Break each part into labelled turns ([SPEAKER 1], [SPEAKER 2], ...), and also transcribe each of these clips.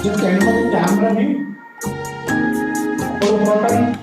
[SPEAKER 1] Just animal camera में और broken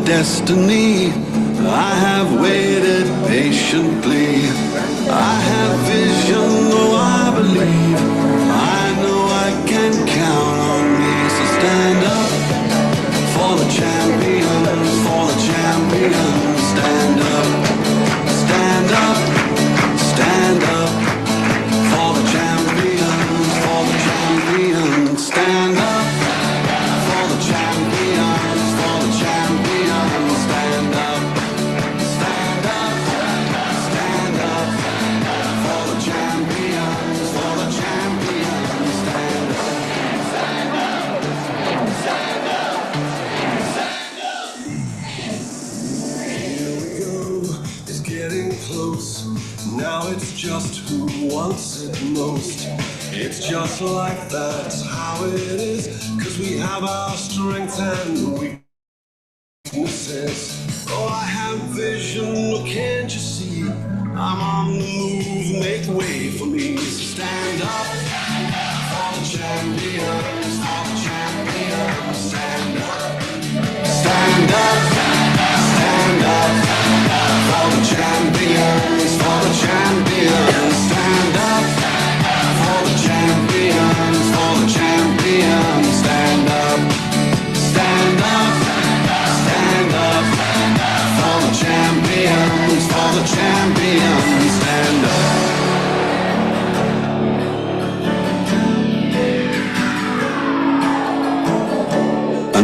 [SPEAKER 2] destiny. I have waited patiently. I have vision, though I believe. I know I can count on me. So stand up for the champions, for the champions. Stand up, stand up, stand up for the champions, for the champions. Stand up for the champions, for the champions. Stand up, stand up, stand up for the champions, for the champions. Stand up, stand up, stand up, stand up. Here we go, it's getting close. Now it's just who wants it most. It's just like that's how it is, 'cause we have our strengths and weaknesses. Oh, I have vision, oh, can't you see? I'm on the move, make way for me. So stand up for the champions, for the champions. Stand up, stand up, stand up for the champions, for the champions. Stand up for the champions.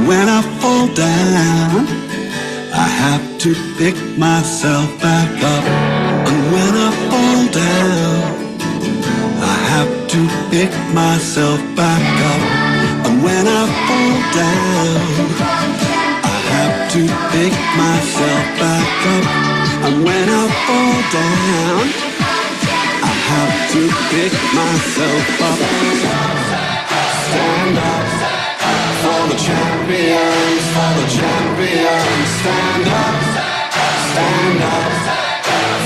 [SPEAKER 2] And when I fall down, I have to pick myself back up. And when I fall down, I have to pick myself back up. And when I fall down, I have to pick myself back up. And when I fall down, I have to pick myself up. Stand up for the champions, for the champions. Stand up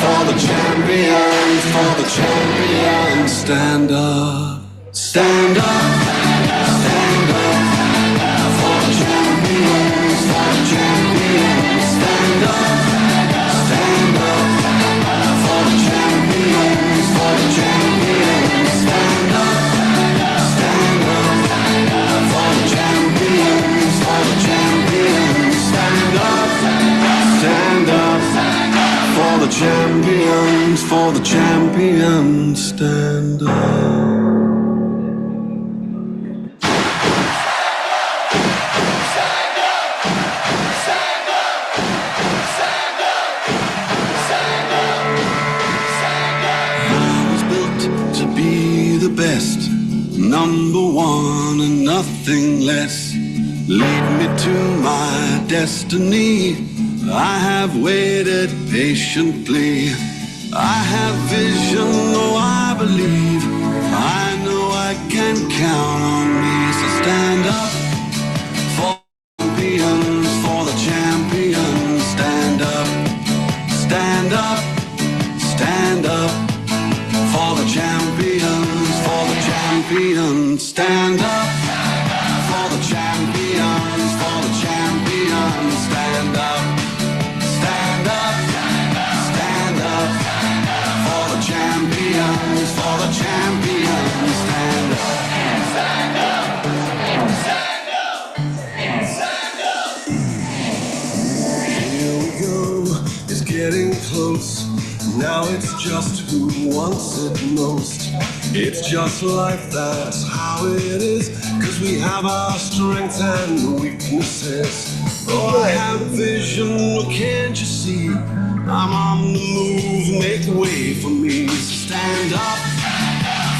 [SPEAKER 2] for the champions, for the champions. Stand up, stand up, stand up for the champions, for the champions. Stand up for the champions, for the champions. Stand up for the champions, for the champions. Stand up for the champions, for the champions. Stand up. Best, number one and nothing less. Lead me to my destiny. I have waited patiently. I have vision, oh I believe. I know I can count on me. So stand up for the champions, for the champions. Stand up, stand up, stand up for the champions, for the champions. Stand up for the champions, for the champions. Stand up, stand up, stand up for the champions, for the champions. Stand up, stand up, stand up, stand up. Here we go, it's getting close. Now it's just who wants it most. It's just life, that's how it is. Cause we have our strengths and weaknesses. Oh, I have vision, oh, can't you see? I'm on the move, make way for me. So stand up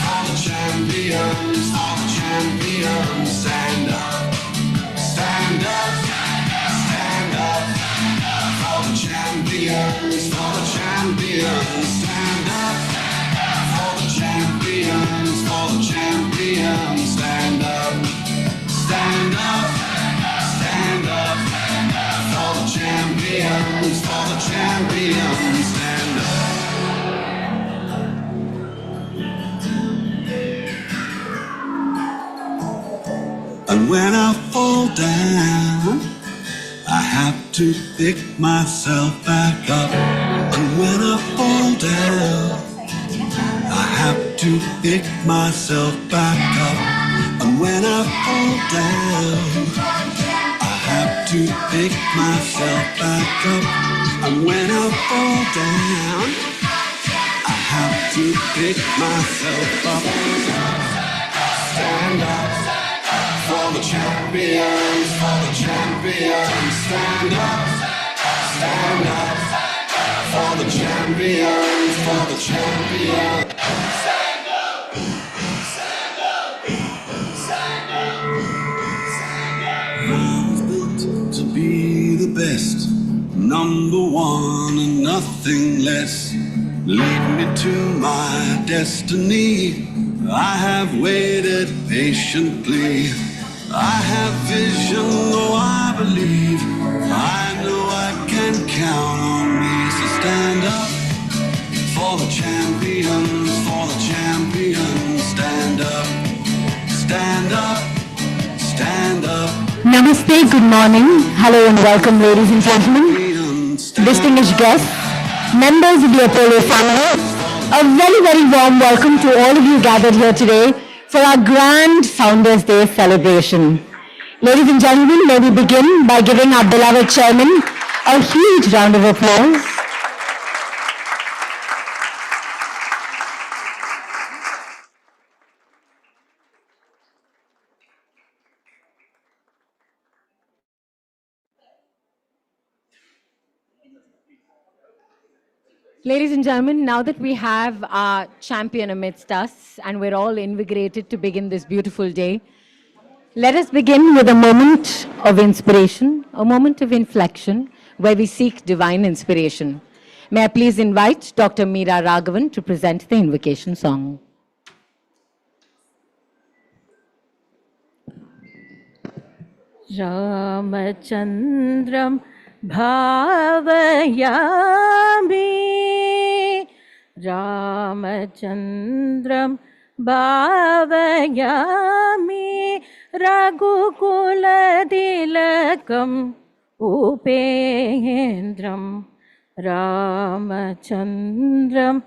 [SPEAKER 2] for the champions, for the champions. Stand up, stand up, stand up for the champions, for the champions. Stand up for the champions, for the champions. Stand up, stand up, stand up for the champions, for the champions. Stand up. And when I fall down, I have to pick myself back up. And when I fall down, I have to pick myself back up. And when I fall down, I have to pick myself back up. And when I fall down, I have to pick myself up. Stand up for the champions, for the champions. Stand up for the champions, for the champions. Stand up, stand up, stand up, stand up. I was built to be the best, number one and nothing less. Lead me to my destiny. I have waited patiently. I have vision, oh I believe. I know I can count on me. So stand up for the champions, for the champions. Stand up, stand up, stand up.
[SPEAKER 3] Namaste, good morning. Hello and welcome, ladies and gentlemen, distinguished guests, members of the Apollo family. A very, very warm welcome to all of you gathered here today for our grand Founders Day celebration. Ladies and gentlemen, may we begin by giving our beloved chairman a huge round of applause.
[SPEAKER 4] Ladies and gentlemen, now that we have our champion amidst us and we're all invigorated to begin this beautiful day, let us begin with a moment of inspiration, a moment of inflection where we seek divine inspiration. May I please invite Dr. Meera Raghavan to present the invocation song.
[SPEAKER 5] Ramachandram bhavayami Ramachandram bhavayami Raghukula tilakam upendram Ramachandram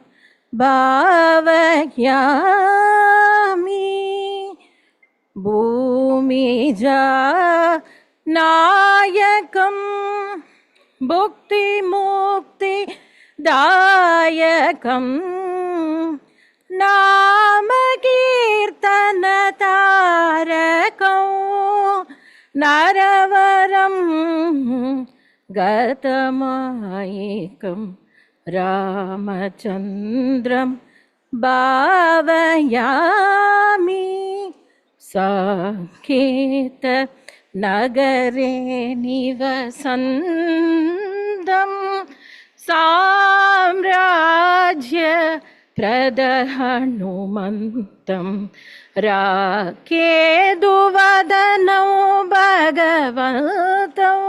[SPEAKER 5] bhavayami Bhumija Nayakam Bhukti Mukti Dayakam Namakirtana Tarakam Naravaram Gatamayikam Ramachandram Bhavayami Saketa Nagare Nivasandam Samrajya Pradahanumantam Rakeduvadanam Bhagavantam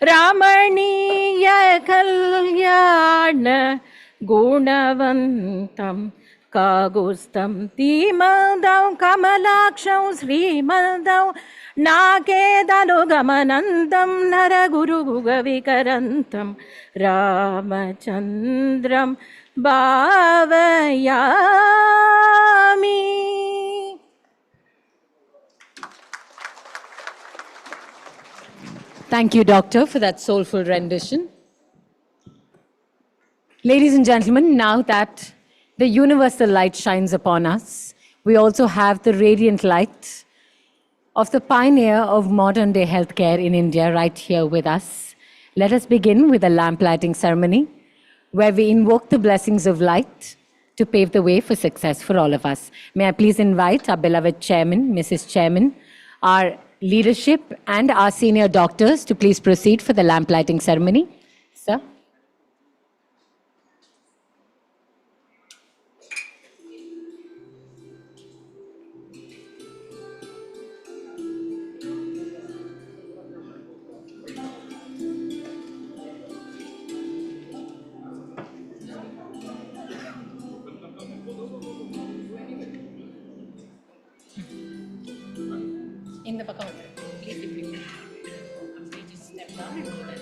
[SPEAKER 5] Ramaniya Kalyana Gunavantam Kagustam Timadam Kamalaksham Srimadam Nakedanugamanandam Naraguru Gavikarantam Ramachandram Bhavayami.
[SPEAKER 4] Thank you, Doctor, for that soulful rendition. Ladies and gentlemen, now that the universal light shines upon us, we also have the radiant light of the pioneer of modern-day healthcare in India right here with us. Let us begin with a lamp-lighting ceremony where we invoke the blessings of light to pave the way for success for all of us. May I please invite our beloved Chairman, Mrs. Chairman, our leadership and our senior doctors to please proceed for the lamp-lighting ceremony. Sir. In the back, please, if you can. Please just step down and do that.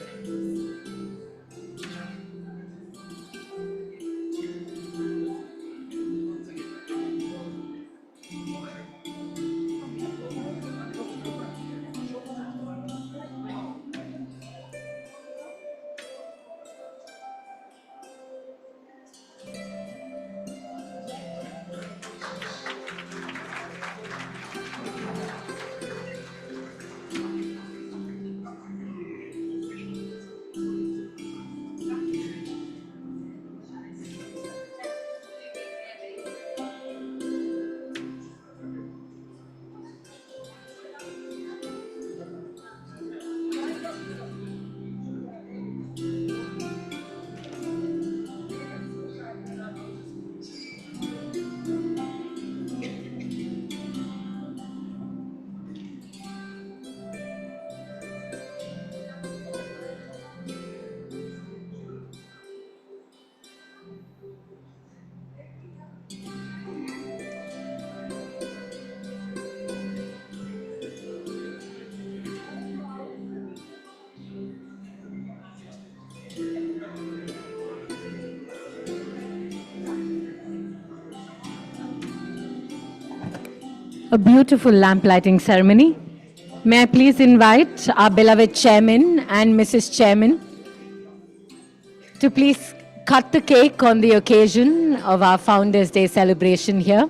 [SPEAKER 4] A beautiful lamp lighting ceremony. May I please invite our beloved Chairman and Mrs. Chairman to please cut the cake on the occasion of our Founders' Day celebration here.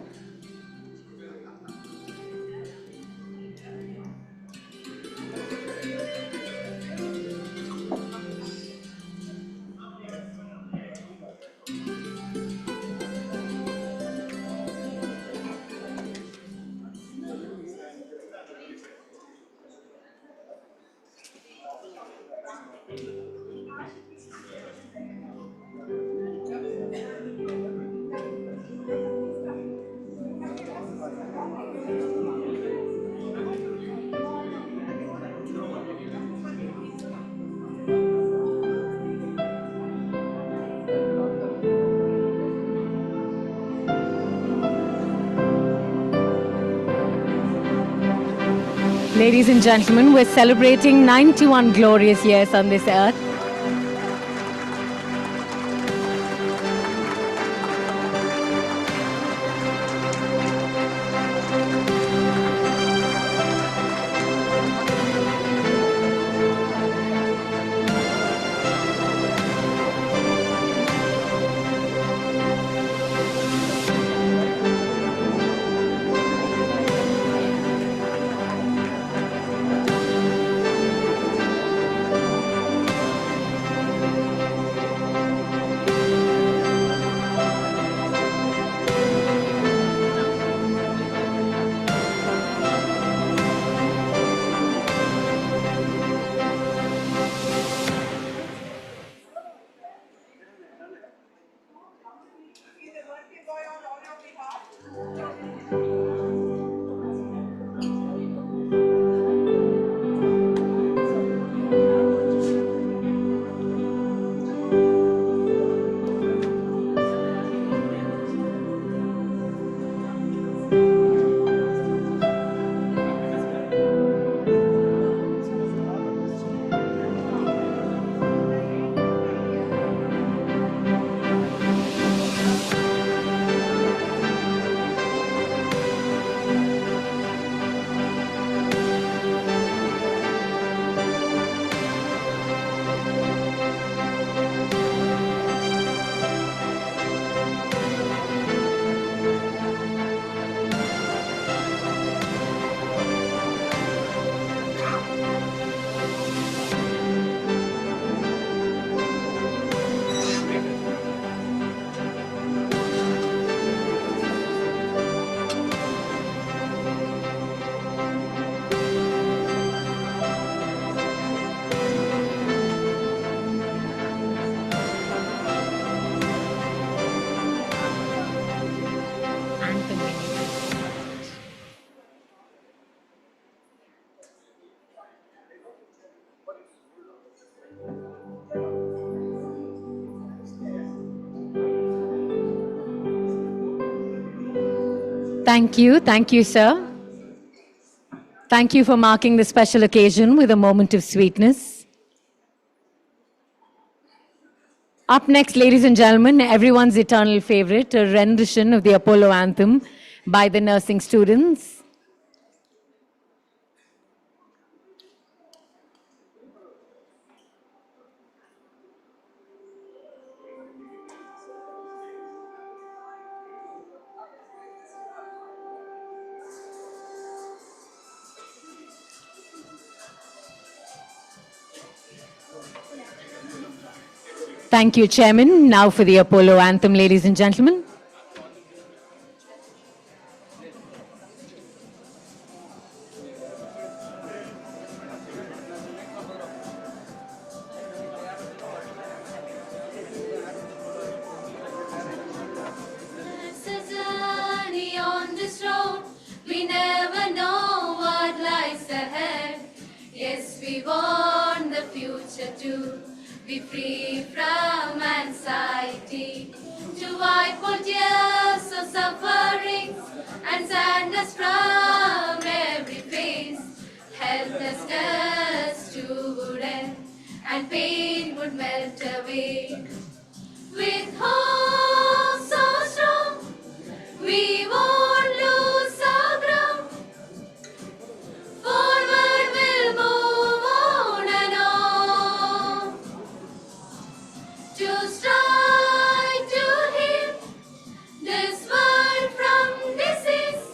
[SPEAKER 4] Ladies and gentlemen, we're celebrating 91 glorious years on this earth. Thank you, sir. Thank you for marking the special occasion with a moment of sweetness. Up next, ladies and gentlemen, everyone's eternal favorite, a rendition of the Apollo anthem by the nursing students. Thank you, Chairman. Now for the Apollo anthem, ladies and gentlemen.
[SPEAKER 6] It's a journey on this road. We never know what lies ahead. Yes, we want the future to be free from anxiety, to wipe all tears of sufferings and sadness from every face. Helplessness would end and pain would melt away. With hope so strong, we won't lose our ground. Forward we'll move on and on, to strive to heal this world from disease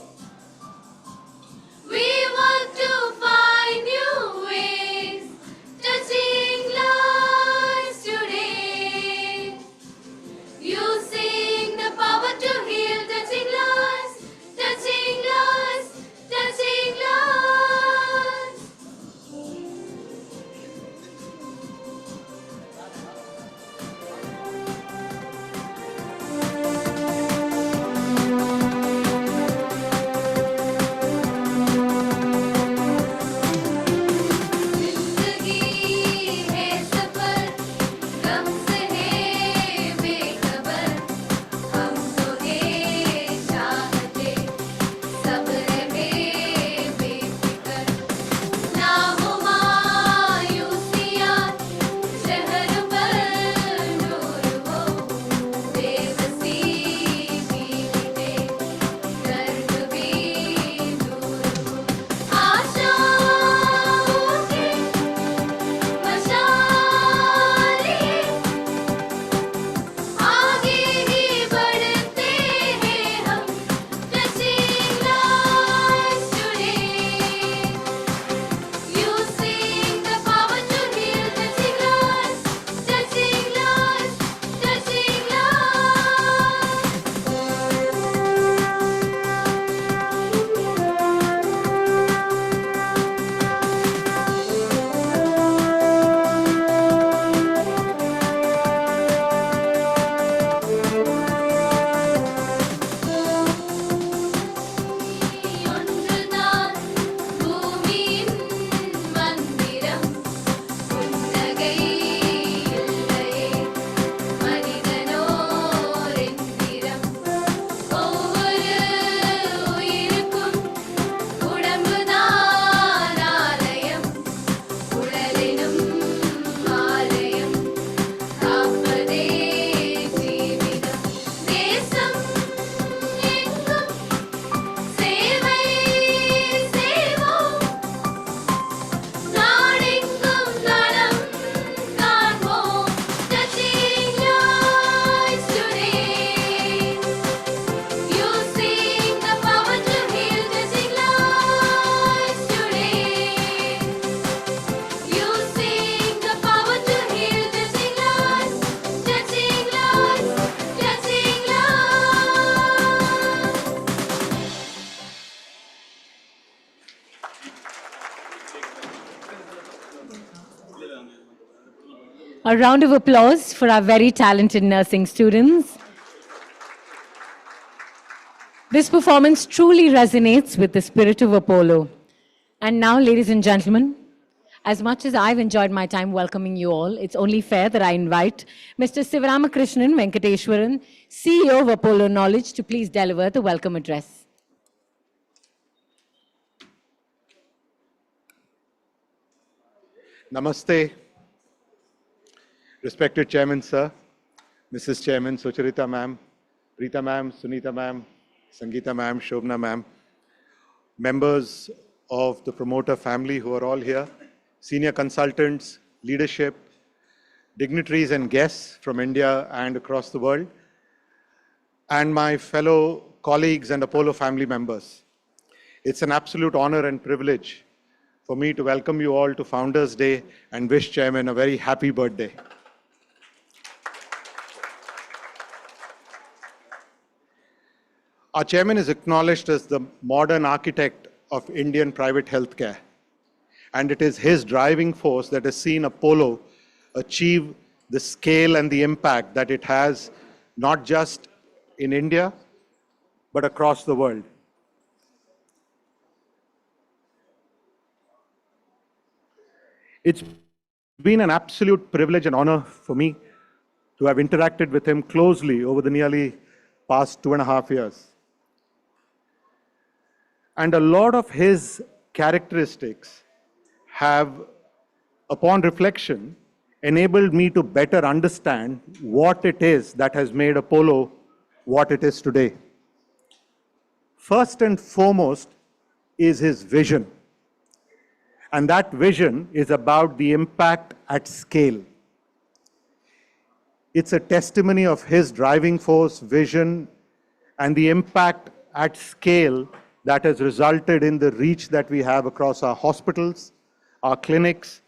[SPEAKER 4] A round of applause for our very talented nursing students. This performance truly resonates with the spirit of Apollo. And now, ladies and gentlemen, as much as I've enjoyed my time welcoming you all, it's only fair that I invite Mr. Sivaramakrishnan Venkateshwaran, CEO of Apollo Knowledge, to please deliver the welcome address.
[SPEAKER 7] Namaste. Respected Chairman, sir, Mrs. Chairman, Sucharita ma'am, Preeta ma'am, Sunita ma'am, Sangeeta ma'am, Shobna ma'am, members of the promoter family who are all here, senior consultants, leadership, dignitaries and guests from India and across the world, and my fellow colleagues and Apollo family members. It's an absolute honor and privilege for me to welcome you all to Founders Day and wish Chairman a very happy birthday. Our Chairman is acknowledged as the modern architect of Indian private healthcare, and it is his driving force that has seen Apollo achieve the scale and the impact that it has, not just in India, but across the world. It's been an absolute privilege and honor for me to have interacted with him closely over the nearly past 2.5 years. And a lot of his characteristics have, upon reflection, enabled me to better understand what it is that has made Apollo what it is today. First and foremost is his vision. And that vision is about the impact at scale. It's a testimony of his driving force, vision, and the impact at scale that has resulted in the reach that we have across our hospitals, our clinics,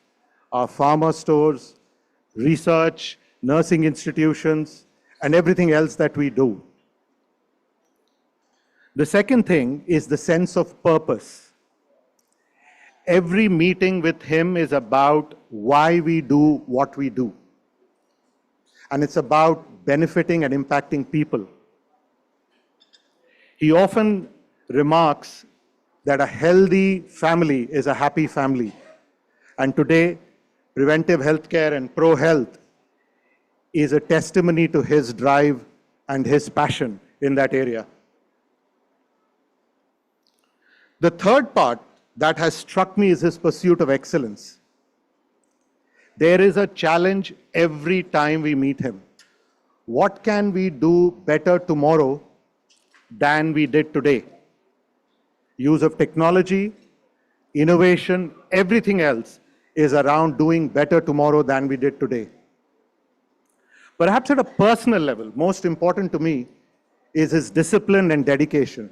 [SPEAKER 7] our pharma stores, research, nursing institutions, and everything else that we do. The second thing is the sense of purpose. Every meeting with him is about why we do what we do. And it's about benefiting and impacting people. He often remarks that a healthy family is a happy family. And today, preventive healthcare and pro-health is a testimony to his drive and his passion in that area. The third part that has struck me is his pursuit of excellence. There is a challenge every time we meet him. What can we do better tomorrow than we did today? Use of technology, innovation, everything else is around doing better tomorrow than we did today. Perhaps at a personal level, most important to me is his discipline and dedication.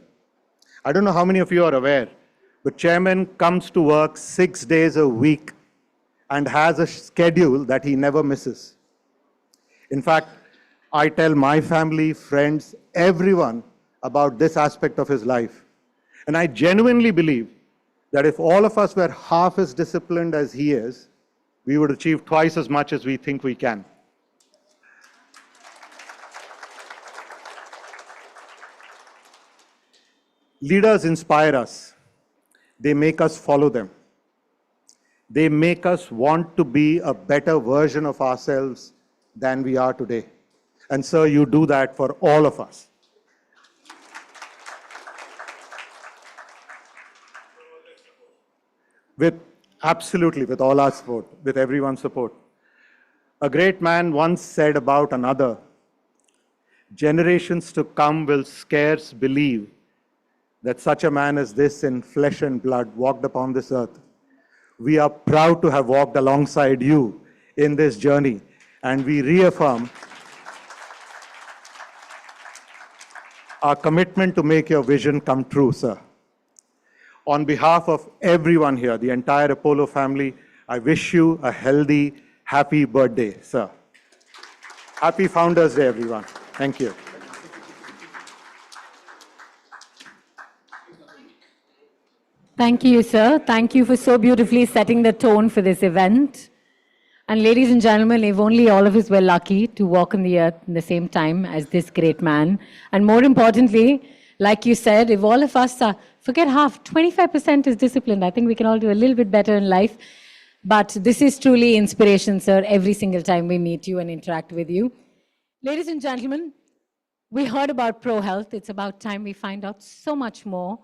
[SPEAKER 7] I don't know how many of you are aware, but Chairman comes to work 6 days a week and has a schedule that he never misses. In fact, I tell my family, friends, everyone about this aspect of his life. And I genuinely believe that if all of us were half as disciplined as he is, we would achieve twice as much as we think we can. Leaders inspire us. They make us follow them. They make us want to be a better version of ourselves than we are today. And sir, you do that for all of us. Absolutely, with all our support, with everyone's support. A great man once said about another, generations to come will scarce believe that such a man as this in flesh and blood walked upon this earth. We are proud to have walked alongside you in this journey, and we reaffirm our commitment to make your vision come true, sir. On behalf of everyone here, the entire Apollo family, I wish you a healthy, happy birthday, sir. Happy Founders Day, everyone. Thank you.
[SPEAKER 4] Thank you, sir. Thank you for so beautifully setting the tone for this event. And ladies and gentlemen, if only all of us were lucky to walk on the earth in the same time as this great man. And more importantly, like you said, if all of us are, forget half, 25% is disciplined. I think we can all do a little bit better in life. But this is truly inspiration, sir, every single time we meet you and interact with you. Ladies and gentlemen, we heard about Pro Health. It's about time we find out so much more,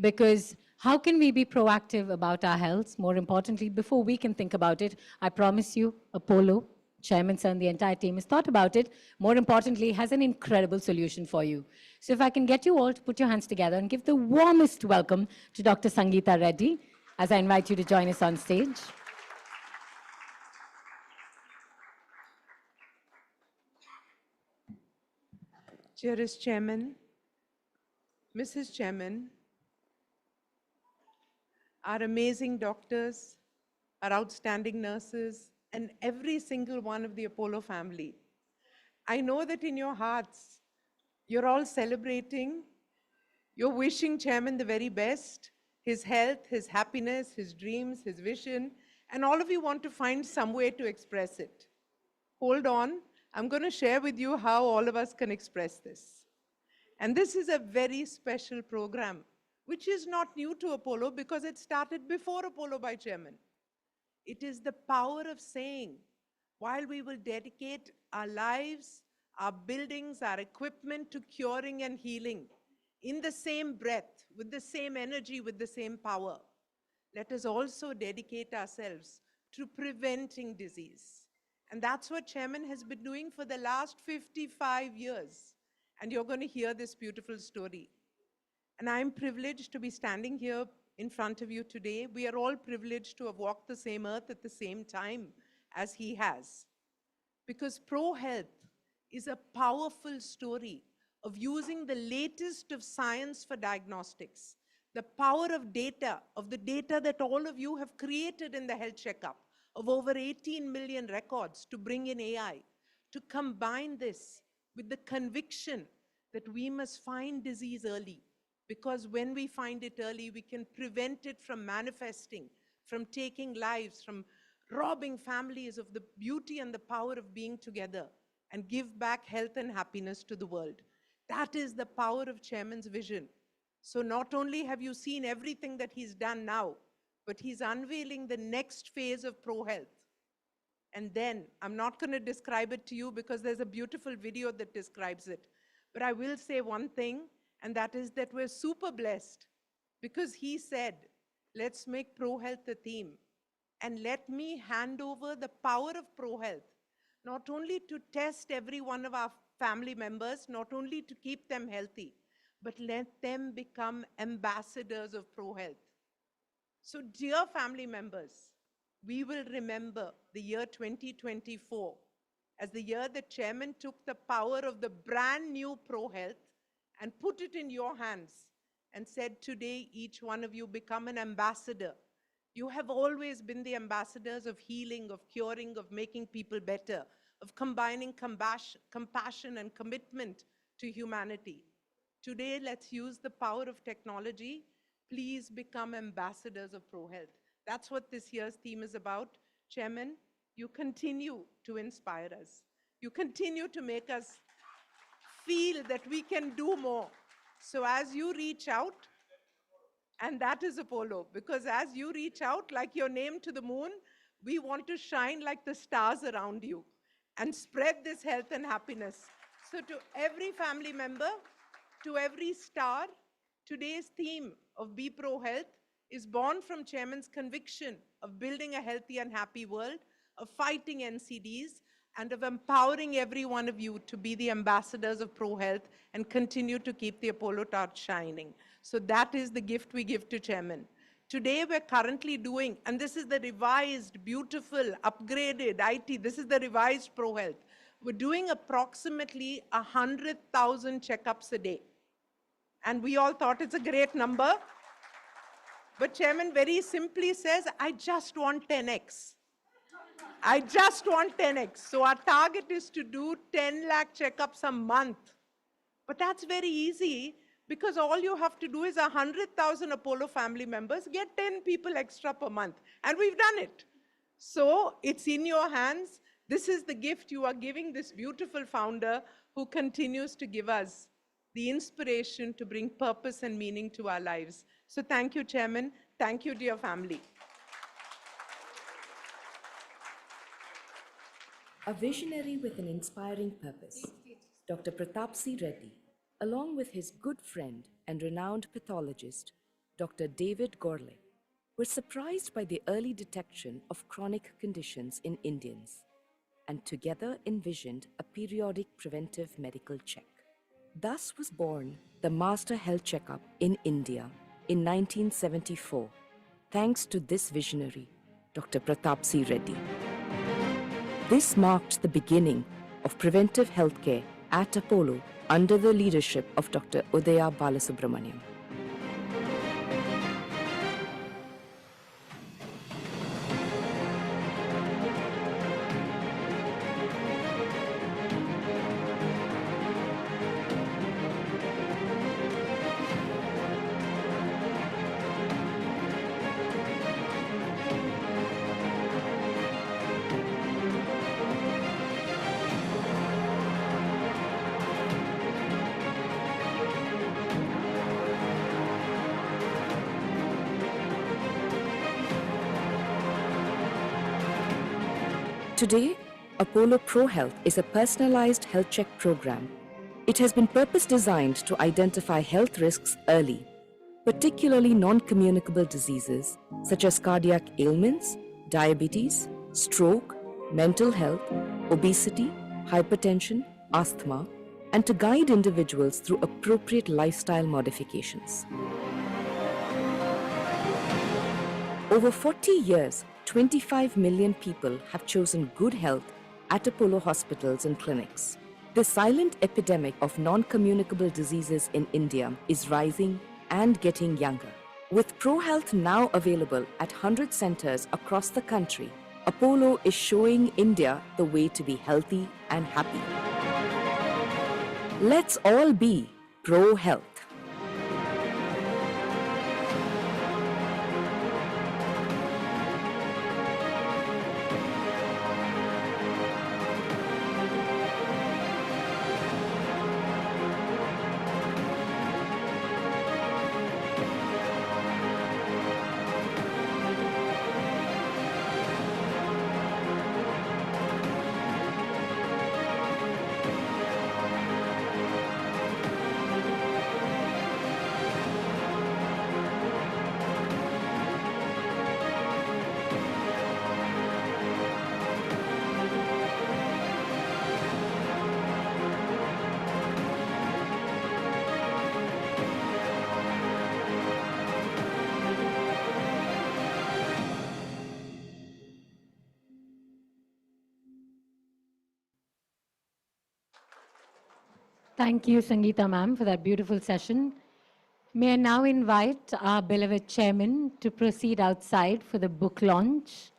[SPEAKER 4] because how can we be proactive about our health? More importantly, before we can think about it, I promise you, Apollo, Chairman Sir, and the entire team has thought about it. More importantly, has an incredible solution for you. So if I can get you all to put your hands together and give the warmest welcome to Dr. Sangeeta Reddy, as I invite you to join us on stage.
[SPEAKER 8] Dearest Chairman, Mrs. Chairman, our amazing doctors, our outstanding nurses, and every single one of the Apollo family. I know that in your hearts, you're all celebrating, you're wishing Chairman the very best, his health, his happiness, his dreams, his vision, and all of you want to find some way to express it. Hold on, I'm going to share with you how all of us can express this. And this is a very special program, which is not new to Apollo because it started before Apollo by Chairman. It is the power of saying, while we will dedicate our lives, our buildings, our equipment to curing and healing, in the same breath, with the same energy, with the same power, let us also dedicate ourselves to preventing disease. And that's what Chairman has been doing for the last 55 years. And you're going to hear this beautiful story. And I'm privileged to be standing here in front of you today. We are all privileged to have walked the same earth at the same time as he has. Because Pro Health is a powerful story of using the latest of science for diagnostics, the power of data, of the data that all of you have created in the health checkup, of over 18 million records, to bring in AI, to combine this with the conviction that we must find disease early, because when we find it early, we can prevent it from manifesting, from taking lives, from robbing families of the beauty and the power of being together, and give back health and happiness to the world. That is the power of Chairman's vision. So not only have you seen everything that he's done now, but he's unveiling the next phase of Pro Health. And then, I'm not going to describe it to you because there's a beautiful video that describes it. But I will say one thing, and that is that we're super blessed because he said, let's make Pro Health a theme. And let me hand over the power of Pro Health, not only to test every one of our family members, not only to keep them healthy, but let them become ambassadors of Pro Health. So dear family members, we will remember the year 2024 as the year that Chairman took the power of the brand new Pro Health and put it in your hands and said, today each one of you become an ambassador. You have always been the ambassadors of healing, of curing, of making people better, of combining compassion and commitment to humanity. Today, let's use the power of technology. Please become ambassadors of Pro Health. That's what this year's theme is about. Chairman, you continue to inspire us. You continue to make us feel that we can do more. So as you reach out, and that is Apollo, because as you reach out like your name to the moon, we want to shine like the stars around you and spread this health and happiness. So to every family member, to every star, today's theme of Be Pro Health is born from Chairman's conviction of building a healthy and happy world, of fighting NCDs, and of empowering every one of you to be the ambassadors of Pro Health and continue to keep the Apollo torch shining. So that is the gift we give to Chairman. Today we're currently doing, and this is the revised, beautiful, upgraded IT, this is the revised Pro Health. We're doing approximately 100,000 checkups a day. And we all thought it's a great number. But Chairman very simply says, I just want 10x. I just want 10x. So our target is to do 10 lakh checkups a month. But that's very easy because all you have to do is 100,000 Apollo family members get 10 people extra per month. And we've done it. So it's in your hands. This is the gift you are giving this beautiful founder who continues to give us the inspiration to bring purpose and meaning to our lives. So thank you, Chairman. Thank you, dear family.
[SPEAKER 9] A visionary with an inspiring purpose, Dr. Pratap C. Reddy, along with his good friend and renowned pathologist, Dr. David Gorley, were surprised by the early detection of chronic conditions in Indians and together envisioned a periodic preventive medical check. Thus was born the Master Health Checkup in India in 1974, thanks to this visionary, Dr. Pratap C. Reddy. This marked the beginning of preventive healthcare at Apollo under the leadership of Dr. Udaya Balasubramaniam. Today, Apollo Pro Health is a personalized health check program. It has been purpose-designed to identify health risks early, particularly non-communicable diseases such as cardiac ailments, diabetes, stroke, mental health, obesity, hypertension, asthma, and to guide individuals through appropriate lifestyle modifications. Over 40 years, 25 million people have chosen good health at Apollo hospitals and clinics. The silent epidemic of non-communicable diseases in India is rising and getting younger. With ProHealth now available at 100 centers across the country, Apollo is showing India the way to be healthy and happy. Let's all be Pro Health.
[SPEAKER 4] Thank you, Sangeeta ma'am, for that beautiful session. May I now invite our beloved chairman to proceed outside for the book launch.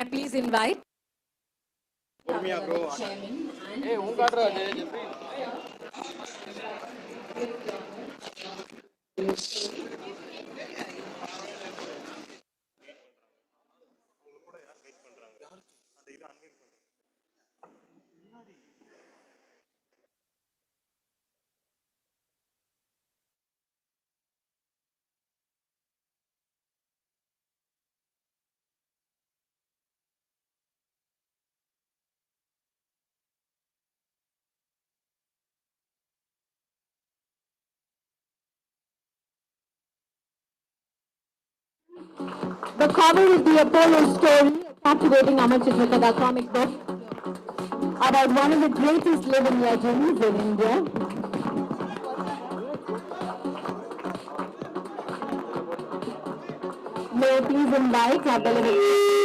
[SPEAKER 4] I please invite Chairman and The cover is the Apollo story, a captivating Amar comic book about one of the greatest living legends in India. May I please invite our beloved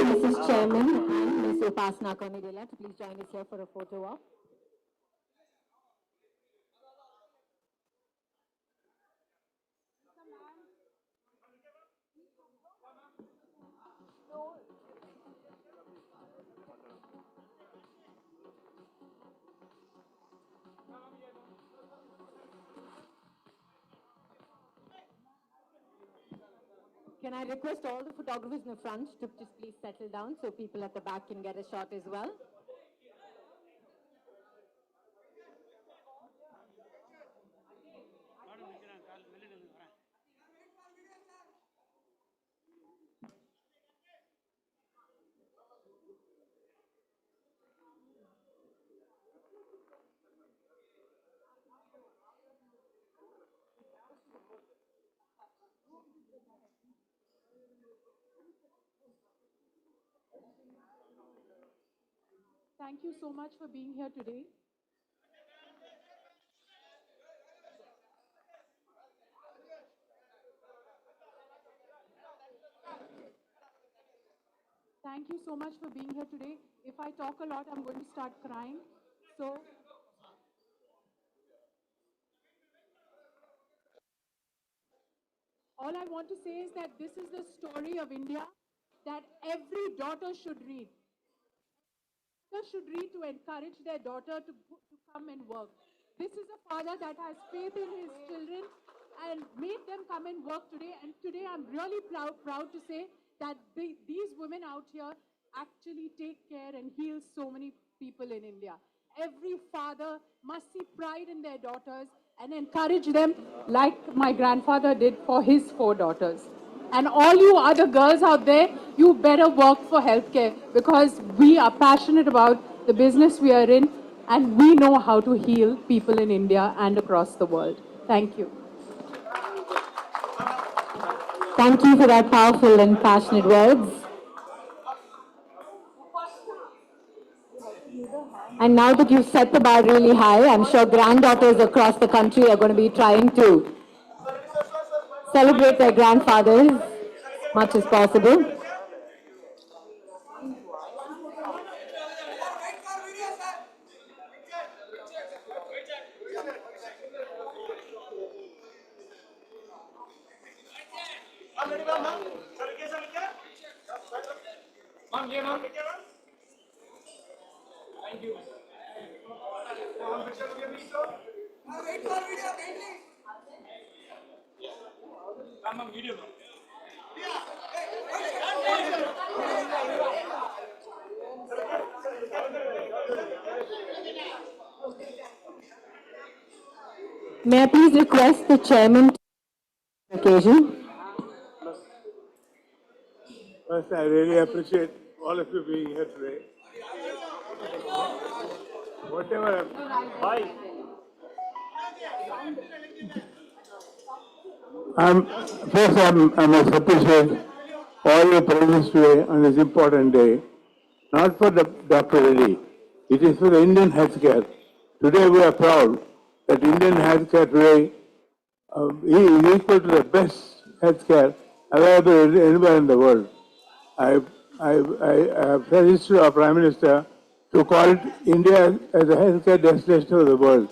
[SPEAKER 4] Mrs. Chairman and Ms. Upasana Komidela to please join us here for a photo op. Can I request all the photographers in the front to just please settle down so people at the back can get a shot as well?
[SPEAKER 10] Thank you so much for being here today. Thank you so much for being here today. If I talk a lot, I'm going to start crying. So, all I want to say is that this is the story of India that every daughter should read. Should read to encourage their daughter to come and work. This is a father that has faith in his children and made them come and work today. And today I'm really proud to say that these women out here actually take care and heal so many people in India. Every father must see pride in their daughters and encourage them like my grandfather did for his 4 daughters. And all you other girls out there, you better work for healthcare because we are passionate about the business we are in and we know how to heal people in India and across the world. Thank you.
[SPEAKER 3] Thank you for that powerful and passionate words. And now that you've set the bar really high, I'm sure granddaughters across the country are going to be trying to celebrate their grandfathers as much as possible. May I please request the chairman to the occasion?
[SPEAKER 11] First, I really appreciate all of you being here today. Whatever. Bye. I must appreciate all your presence today on this important day. Not for the Dr. Reddy, it is for the Indian healthcare. Today we are proud that Indian healthcare today is equal to the best healthcare available anywhere in the world. I have suggested to our Prime Minister to call it India as a healthcare destination of the world.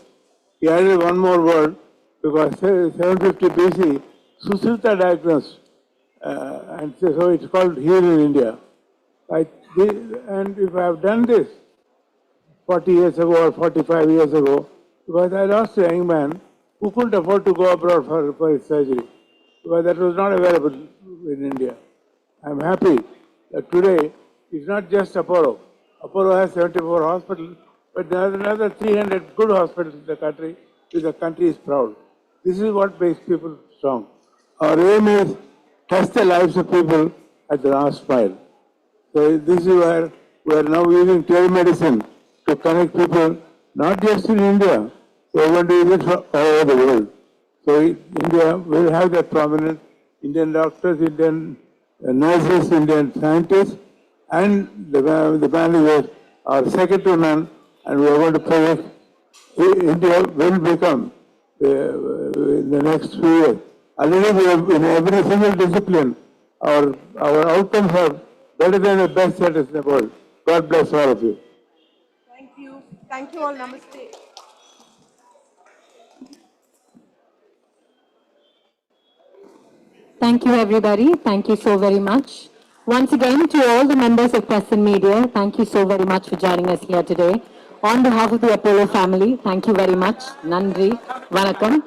[SPEAKER 11] He added one more word because 750 BC, Susilta diagnosed, and so it's called here in India. And if I have done this 40 years ago or 45 years ago, because I lost a young man who couldn't afford to go abroad for his surgery, because that was not available in India. I'm happy that today it's not just Apollo. Apollo has 74 hospitals, but there are another 300 good hospitals in the country, which the country is proud. This is what makes people strong. Our aim is touch the lives of people at the last mile. So this is where we are now using telemedicine to connect people, not just in India, we are going to use it for all over the world. So India will have that prominence, Indian doctors, Indian nurses, Indian scientists, and the managers are second to none, and we are going to project India will become in the next few years. Already we have in every single discipline, our outcomes are better than the best centers in the world. God bless all of you.
[SPEAKER 8] Thank you. Thank you all. Namaste.
[SPEAKER 4] Thank you, everybody. Thank you so very much. Once again, to all the members of press and media, thank you so very much for joining us here today. On behalf of the Apollo family, thank you very much. Nandri, Vanakkam.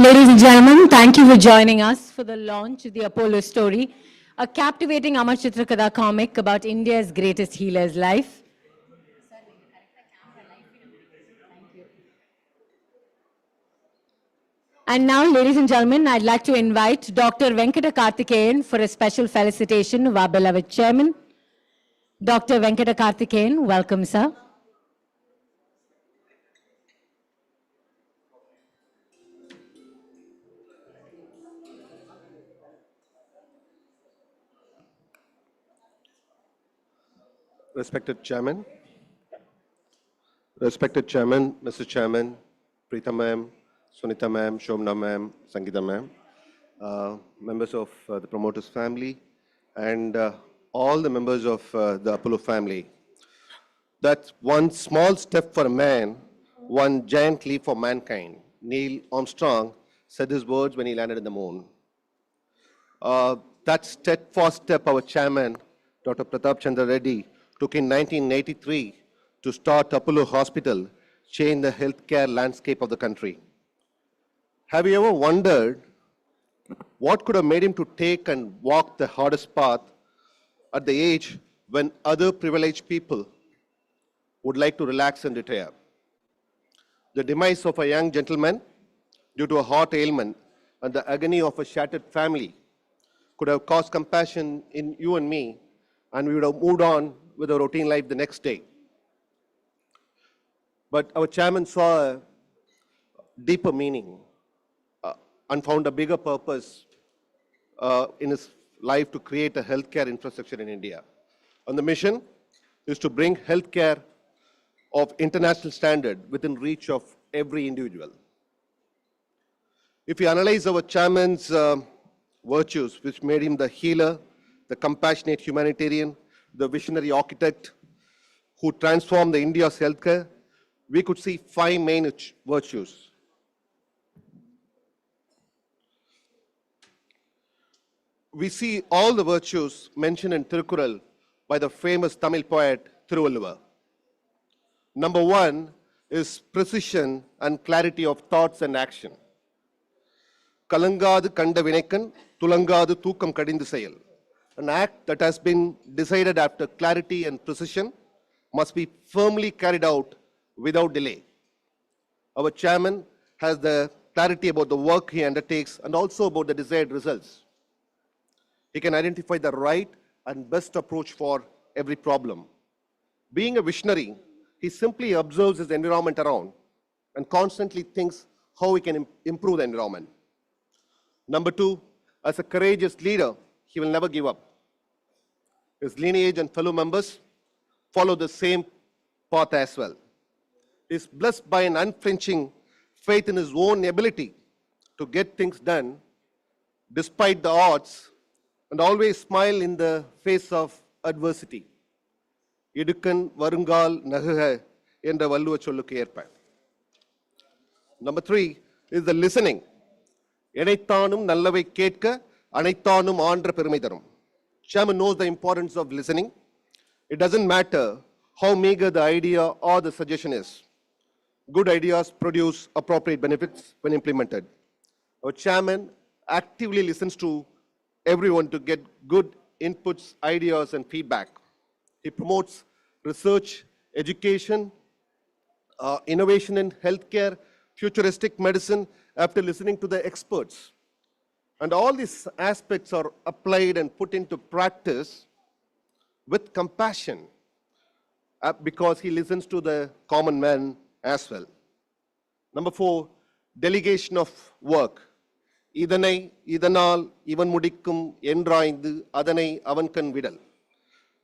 [SPEAKER 4] Ladies and gentlemen, thank you for joining us for the launch of the Apollo story, a captivating Amar Chitra Kada comic about India's greatest healer's life. And now, ladies and gentlemen, I'd like to invite Dr. Venkata Karthikeyan for a special felicitation of our beloved chairman. Dr. Venkata Karthikeyan, welcome, sir.
[SPEAKER 12] Respected Chairman, Mr. Chairman, Preeta ma'am, Sunita ma'am, Shomna ma'am, Sangeeta ma'am, members of the promoters family, and all the members of the Apollo family. That's one small step for a man, one giant leap for mankind. Neil Armstrong said his words when he landed in the moon. That steadfast step our chairman, Dr. Pratap Chandra Reddy, took in 1983 to start Apollo Hospital, changed the healthcare landscape of the country. Have you ever wondered what could have made him to take and walk the hardest path at the age when other privileged people would like to relax and retire? The demise of a young gentleman due to a heart ailment and the agony of a shattered family could have caused compassion in you and me, and we would have moved on with our routine life the next day. But our chairman saw a deeper meaning and found a bigger purpose in his life to create a healthcare infrastructure in India. And the mission is to bring healthcare of international standard within reach of every individual. If you analyze our chairman's virtues, which made him the healer, the compassionate humanitarian, the visionary architect who transformed the India's healthcare, we could see 5 main virtues. We see all the virtues mentioned in Tirukkural by the famous Tamil poet Thiruvalluvar. Number one is precision and clarity of thoughts and action. Kalangadu kanda vinaikan, tulangadu thookam kadindu seyal. An act that has been decided after clarity and precision must be firmly carried out without delay. Our chairman has the clarity about the work he undertakes and also about the desired results. He can identify the right and best approach for every problem. Being a visionary, he simply observes his environment around and constantly thinks how he can improve the environment. Number two, as a courageous leader, he will never give up. His lineage and fellow members follow the same path as well. He is blessed by an unflinching faith in his own ability to get things done despite the odds and always smile in the face of adversity. Idukkan varungal naguga endra valluva solluku erpa. Number three is the listening. Enaithanum nallavai ketka, anaithanum aandra perumai tharum. Chairman knows the importance of listening. It doesn't matter how meager the idea or the suggestion is. Good ideas produce appropriate benefits when implemented. Our chairman actively listens to everyone to get good inputs, ideas, and feedback. He promotes research, education, innovation in healthcare, futuristic medicine after listening to the experts. And all these aspects are applied and put into practice with compassion because he listens to the common man as well. Number four, delegation of work. Idanai, idanal, ivan mudikkum, endraindu, adanai, avankan vidal.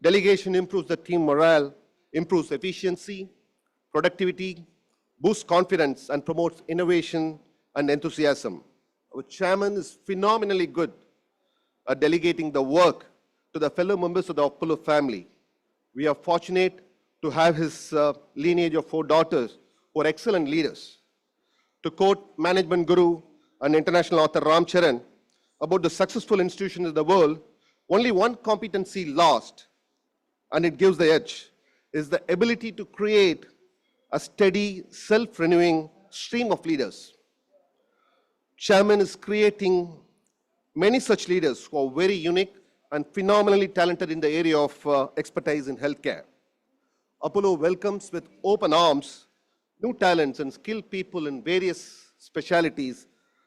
[SPEAKER 12] Delegation improves the team morale, improves efficiency, productivity, boosts confidence, and promotes innovation and enthusiasm. Our chairman is phenomenally good at delegating the work to the fellow members of the Apollo family. We are fortunate to have his lineage of 4 daughters who are excellent leaders. To quote management guru and international author Ram Charan about the successful institutions of the world, only one competency lost, and it gives the edge, is the ability to create a steady, self-renewing stream of leaders. Chairman is creating many such leaders who are very unique and phenomenally talented in the area of expertise in healthcare. Apollo welcomes with open arms new talents and skilled people in various specialities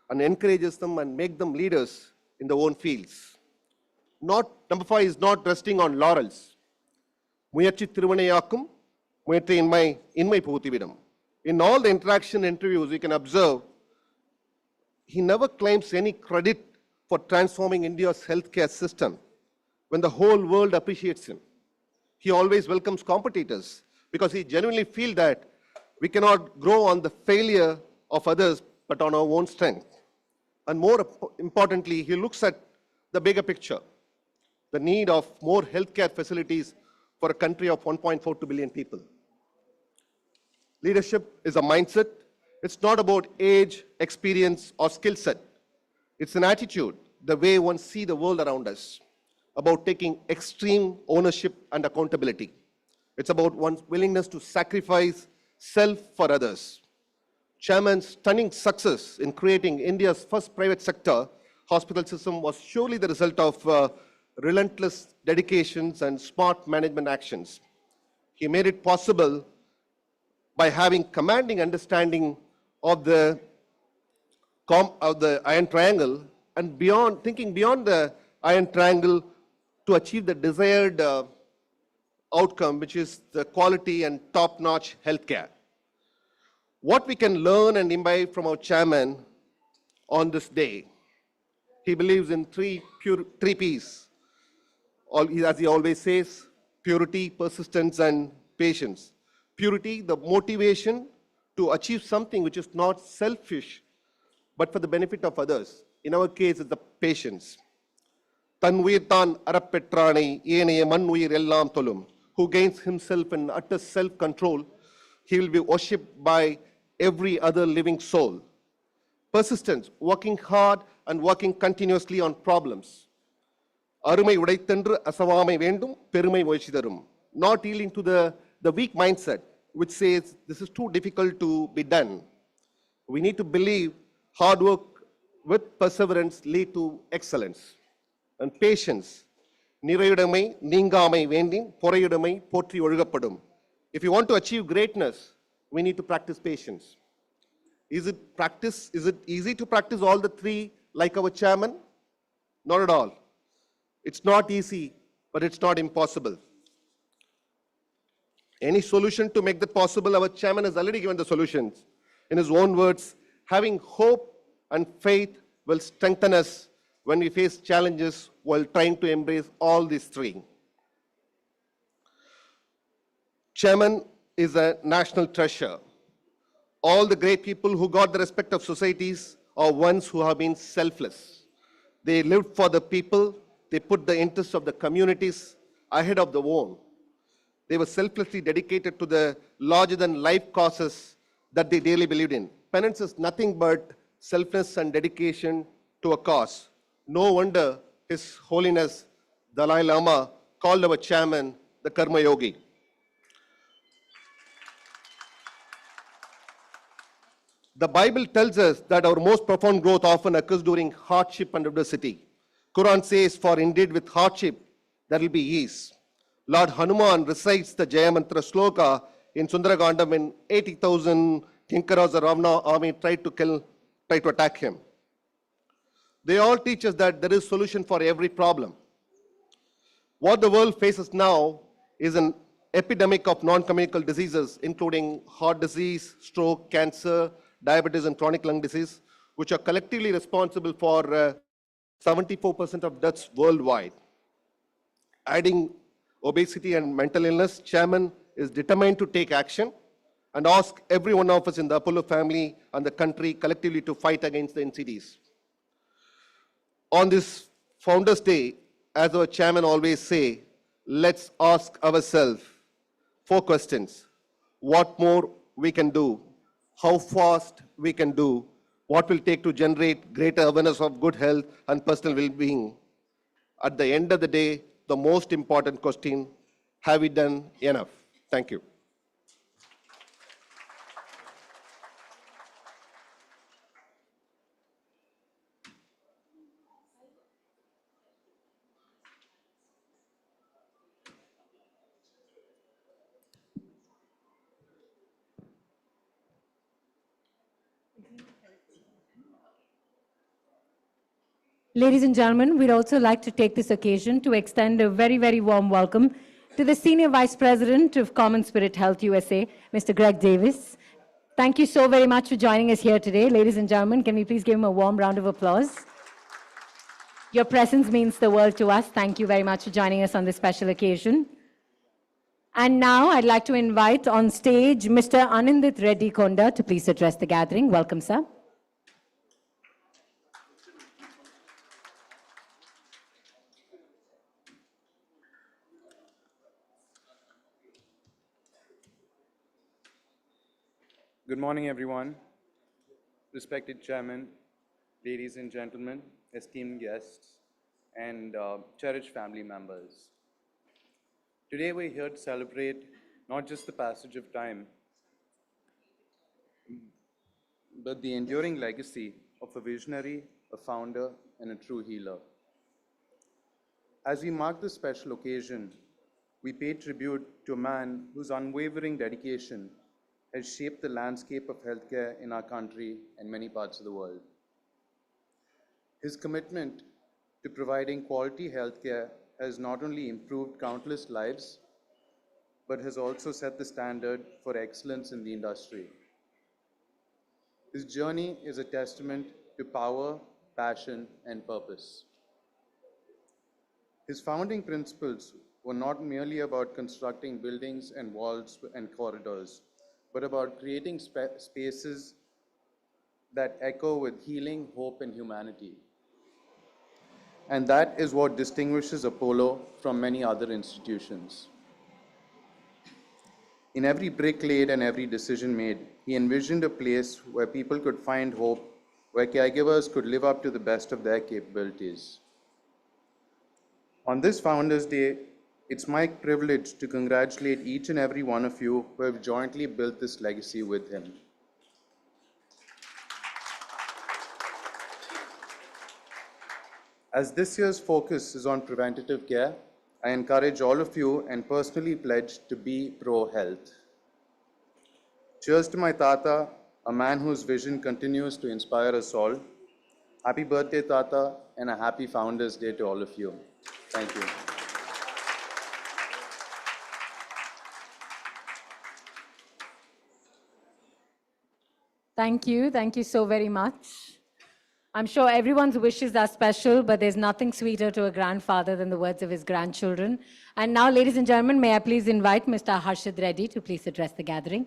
[SPEAKER 12] and encourages them and make them leaders in their own fields. Number 5 is not resting on laurels. Muyatchi Thiruvanayakkum, Muyatri inmai Puthividam. In all the interaction interviews, you can observe he never claims any credit for transforming India's healthcare system when the whole world appreciates him. He always welcomes competitors because he genuinely feels that we cannot grow on the failure of others but on our own strength. And more importantly, he looks at the bigger picture, the need of more healthcare facilities for a country of 1.42 billion people. Leadership is a mindset. It's not about age, experience, or skill set. It's an attitude, the way one sees the world around us, about taking extreme ownership and accountability. It's about one's willingness to sacrifice self for others. Chairman's stunning success in creating India's first private sector hospital system was surely the result of relentless dedications and smart management actions. He made it possible by having commanding understanding of the iron triangle and thinking beyond the iron triangle to achieve the desired outcome, which is the quality and top-notch healthcare. What we can learn and imbibe from our chairman on this day, he believes in three P's. As he always says, purity, persistence, and patience. Purity, the motivation to achieve something which is not selfish, but for the benefit of others. In our case, it's the patience. Tanvirtan Arappetrani, Yeneye Mannuir Ellam Tolum, who gains himself in utter self-control, he will be worshipped by every other living soul. Persistence, working hard and working continuously on problems. அருமை உடைத்தென்று அசவாமை வேண்டும் பெருமை முயற்சி தரும். Not yielding to the weak mindset which says this is too difficult to be done. We need to believe hard work with perseverance lead to excellence. And patience. நிறையுடைமை நீங்காமை வேண்டின் பொறையுடைமை போற்றி ஒழுகப்படும். If you want to achieve greatness, we need to practice patience. Is it easy to practice all the three like our chairman? Not at all. It's not easy, but it's not impossible. Any solution to make that possible, our chairman has already given the solutions. In his own words, having hope and faith will strengthen us when we face challenges while trying to embrace all these three. Chairman is a national treasure. All the great people who got the respect of societies are ones who have been selfless. They lived for the people. They put the interests of the communities ahead of their own. They were selflessly dedicated to the larger-than-life causes that they dearly believed in. Penance is nothing but selflessness and dedication to a cause. No wonder His Holiness Dalai Lama called our chairman the Karma Yogi. The Bible tells us that our most profound growth often occurs during hardship and adversity. Quran says, for indeed with hardship there will be ease. Lord Hanuman recites the Jaya Mantra Sloka in Sundaragandam when 80,000 Kinkaras of Ravana army tried to attack him. They all teach us that there is solution for every problem. What the world faces now is an epidemic of non-communicable diseases, including heart disease, stroke, cancer, diabetes, and chronic lung disease, which are collectively responsible for 74% of deaths worldwide. Adding obesity and mental illness, Chairman is determined to take action and ask every one of us in the Apollo family and the country collectively to fight against the NCDs. On this Founders Day, as our chairman always say, let's ask ourselves 4 questions. What more we can do? How fast we can do? What will take to generate greater awareness of good health and personal well-being? At the end of the day, the most important question, have we done enough? Thank you.
[SPEAKER 4] Ladies and gentlemen, we'd also like to take this occasion to extend a very, very warm welcome to the Senior Vice President of Common Spirit Health USA, Mr. Greg Davis. Thank you so very much for joining us here today. Ladies and gentlemen, can we please give him a warm round of applause? Your presence means the world to us. Thank you very much for joining us on this special occasion. And now I'd like to invite on stage Mr. Anindit Reddy Konda to please address the gathering. Welcome, sir.
[SPEAKER 13] Good morning, everyone. Respected Chairman, ladies and gentlemen, esteemed guests, and cherished family members. Today we're here to celebrate not just the passage of time, but the enduring legacy of a visionary, a founder, and a true healer. As we mark this special occasion, we pay tribute to a man whose unwavering dedication has shaped the landscape of healthcare in our country and many parts of the world. His commitment to providing quality healthcare has not only improved countless lives, but has also set the standard for excellence in the industry. His journey is a testament to power, passion, and purpose. His founding principles were not merely about constructing buildings and walls and corridors, but about creating spaces that echo with healing, hope, and humanity. And that is what distinguishes Apollo from many other institutions. In every brick laid and every decision made, he envisioned a place where people could find hope, where caregivers could live up to the best of their capabilities. On this Founders Day, it's my privilege to congratulate each and every one of you who have jointly built this legacy with him. As this year's focus is on preventative care, I encourage all of you and personally pledge to be pro-health. Cheers to my Tata, a man whose vision continues to inspire us all. Happy birthday, Tata, and a happy Founders Day to all of you. Thank you.
[SPEAKER 4] Thank you. Thank you so very much. I'm sure everyone's wishes are special, but there's nothing sweeter to a grandfather than the words of his grandchildren. And now, ladies and gentlemen, may I please invite Mr. Harshad Reddy to please address the gathering.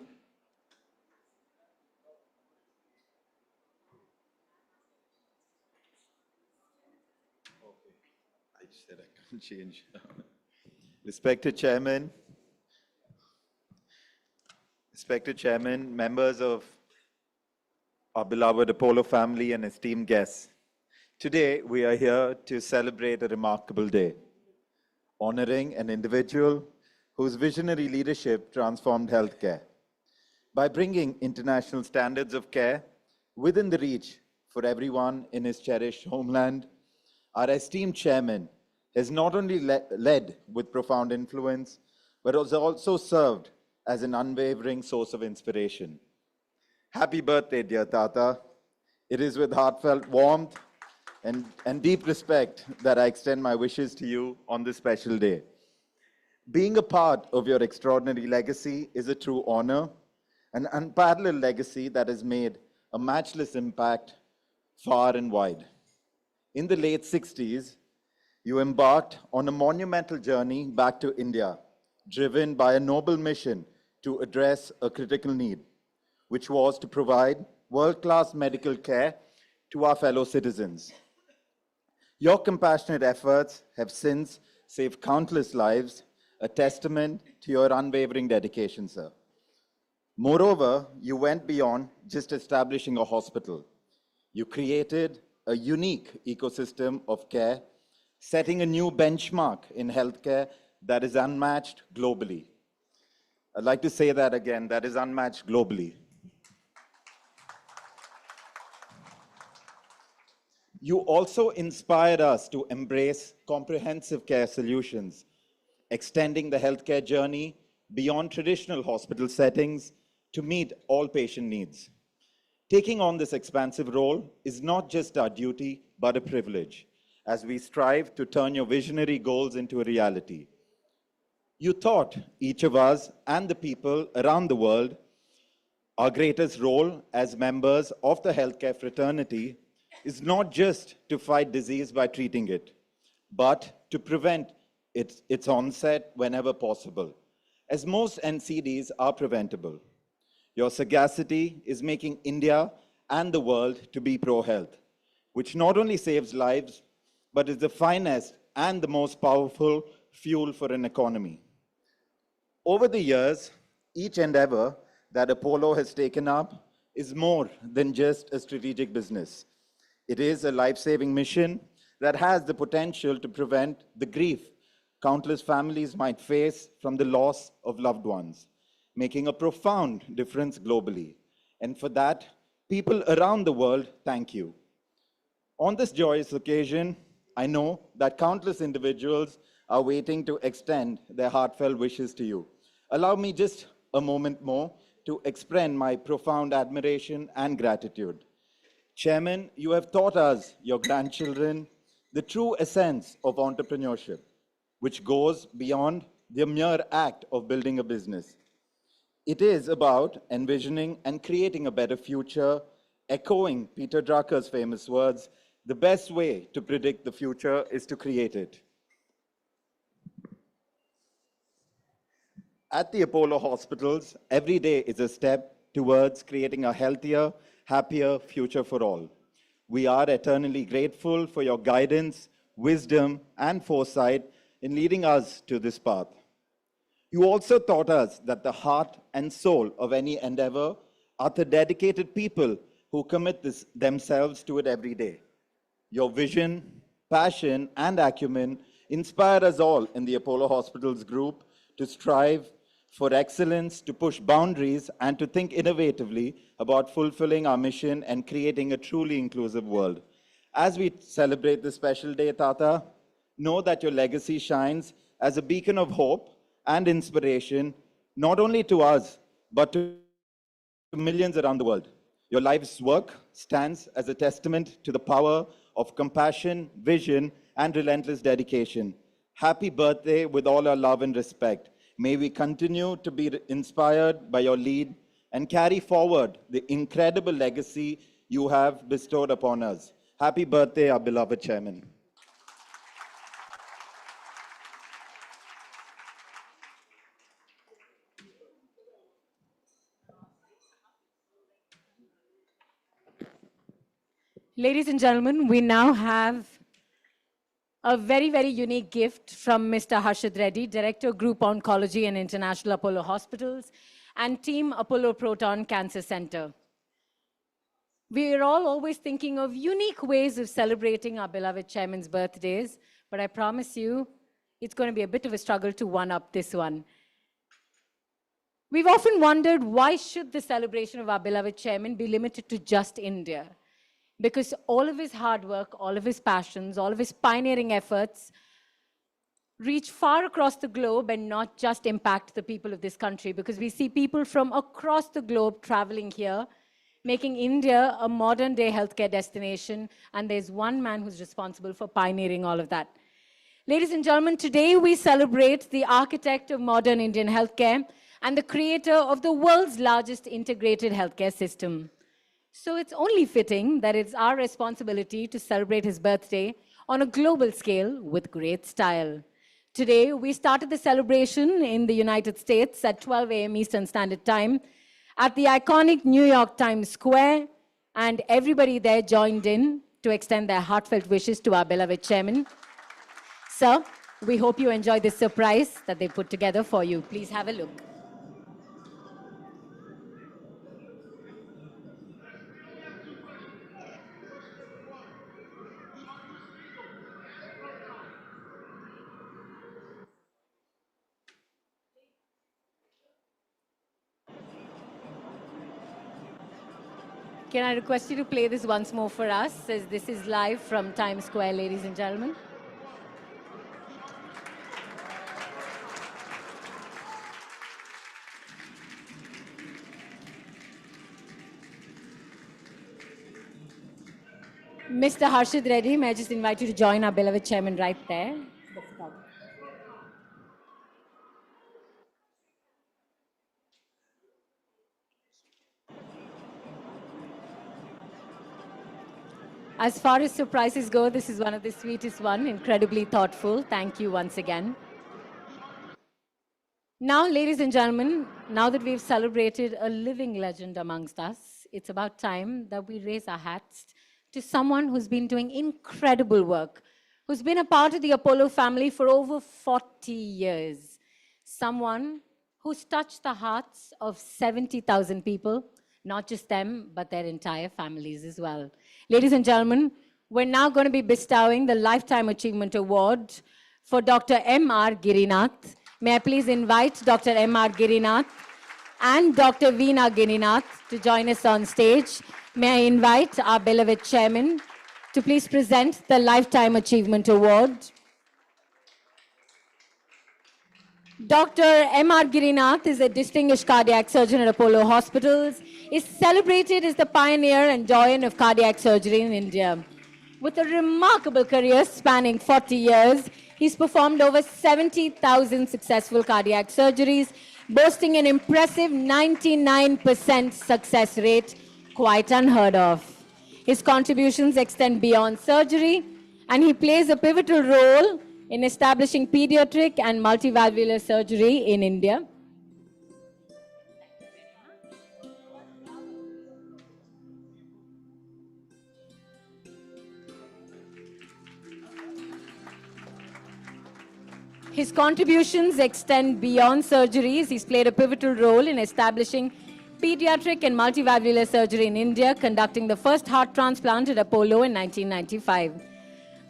[SPEAKER 14] I said I can't change. Respected Chairman, members of our beloved Apollo family and esteemed guests. Today, we are here to celebrate a remarkable day, honoring an individual whose visionary leadership transformed healthcare. By bringing international standards of care within the reach for everyone in his cherished homeland, our esteemed chairman has not only led with profound influence, but has also served as an unwavering source of inspiration. Happy birthday, dear Tata. It is with heartfelt warmth and deep respect that I extend my wishes to you on this special day. Being a part of your extraordinary legacy is a true honor, an unparalleled legacy that has made a matchless impact far and wide. In the late 60s, you embarked on a monumental journey back to India, driven by a noble mission to address a critical need, which was to provide world-class medical care to our fellow citizens. Your compassionate efforts have since saved countless lives, a testament to your unwavering dedication, sir. Moreover, you went beyond just establishing a hospital. You created a unique ecosystem of care, setting a new benchmark in healthcare that is unmatched globally. I'd like to say that again, that is unmatched globally. You also inspired us to embrace comprehensive care solutions, extending the healthcare journey beyond traditional hospital settings to meet all patient needs. Taking on this expansive role is not just our duty, but a privilege, as we strive to turn your visionary goals into a reality. You taught each of us and the people around the world our greatest role as members of the healthcare fraternity is not just to fight disease by treating it, but to prevent its onset whenever possible, as most NCDs are preventable. Your sagacity is making India and the world to be pro-health, which not only saves lives, but is the finest and the most powerful fuel for an economy. Over the years, each endeavor that Apollo has taken up is more than just a strategic business. It is a life-saving mission that has the potential to prevent the grief countless families might face from the loss of loved ones, making a profound difference globally. And for that, people around the world thank you. On this joyous occasion, I know that countless individuals are waiting to extend their heartfelt wishes to you. Allow me just a moment more to express my profound admiration and gratitude. Chairman, you have taught us, your grandchildren, the true essence of entrepreneurship, which goes beyond the mere act of building a business. It is about envisioning and creating a better future, echoing Peter Drucker's famous words, the best way to predict the future is to create it. At the Apollo hospitals, every day is a step towards creating a healthier, happier future for all. We are eternally grateful for your guidance, wisdom, and foresight in leading us to this path. You also taught us that the heart and soul of any endeavor are the dedicated people who commit themselves to it every day. Your vision, passion, and acumen Inspire us all in the Apollo Hospitals group to strive for excellence, to push boundaries, and to think innovatively about fulfilling our mission and creating a truly inclusive world. As we celebrate this special day, Tata, know that your legacy shines as a beacon of hope and inspiration, not only to us, but to millions around the world. Your life's work stands as a testament to the power of compassion, vision, and relentless dedication. Happy birthday with all our love and respect. May we continue to be inspired by your lead and carry forward the incredible legacy you have bestowed upon us. Happy birthday, our beloved chairman.
[SPEAKER 4] Ladies and gentlemen, we now have a very, very unique gift from Mr. Harshad Reddy, Director Group Oncology and International Apollo Hospitals, and Team Apollo Proton Cancer Center. We are all always thinking of unique ways of celebrating our beloved chairman's birthdays, but I promise you, it's going to be a bit of a struggle to one-up this one. We've often wondered, why should the celebration of our beloved chairman be limited to just India? Because all of his hard work, all of his passions, all of his pioneering efforts reach far across the globe and not just impact the people of this country, because we see people from across the globe traveling here, making India a modern-day healthcare destination, and there's one man who's responsible for pioneering all of that. Ladies and gentlemen, today we celebrate the architect of modern Indian healthcare and the creator of the world's largest integrated healthcare system. So it's only fitting that it's our responsibility to celebrate his birthday on a global scale with great style. Today, we started the celebration in the United States at 12 a.m. Eastern Standard Time at the iconic New York Times Square, and everybody there joined in to extend their heartfelt wishes to our beloved chairman. Sir, we hope you enjoy this surprise that they put together for you. Please have a look. Can I request you to play this once more for us, as this is live from Times Square, ladies and gentlemen. Mr. Harshad Reddy, may I just invite you to join our beloved chairman right there. As far as surprises go, this is one of the sweetest one, incredibly thoughtful. Thank you once again. Now, ladies and gentlemen, now that we've celebrated a living legend amongst us, it's about time that we raise our hats to someone who's been doing incredible work, who's been a part of the Apollo family for over 40 years. Someone who's touched the hearts of 70,000 people, not just them, but their entire families as well. Ladies and gentlemen, we're now going to be bestowing the Lifetime Achievement Award for Dr. M.R. Girinath. May I please invite Dr. M.R. Girinath and Dr. Veena Girinath to join us on stage. May I invite our beloved chairman to please present the Lifetime Achievement Award. Dr. M.R. Girinath is a distinguished cardiac surgeon at Apollo Hospitals, is celebrated as the pioneer and doyen of cardiac surgery in India. With a remarkable career spanning 40 years, he's performed over 70,000 successful cardiac surgeries, boasting an impressive 99% success rate, quite unheard of. His contributions extend beyond surgery, and he plays a pivotal role in establishing pediatric and multivalvular surgery in India. His contributions extend beyond surgeries. He's played a pivotal role in establishing pediatric and multivalvular surgery in India, conducting the first heart transplant at Apollo in 1995.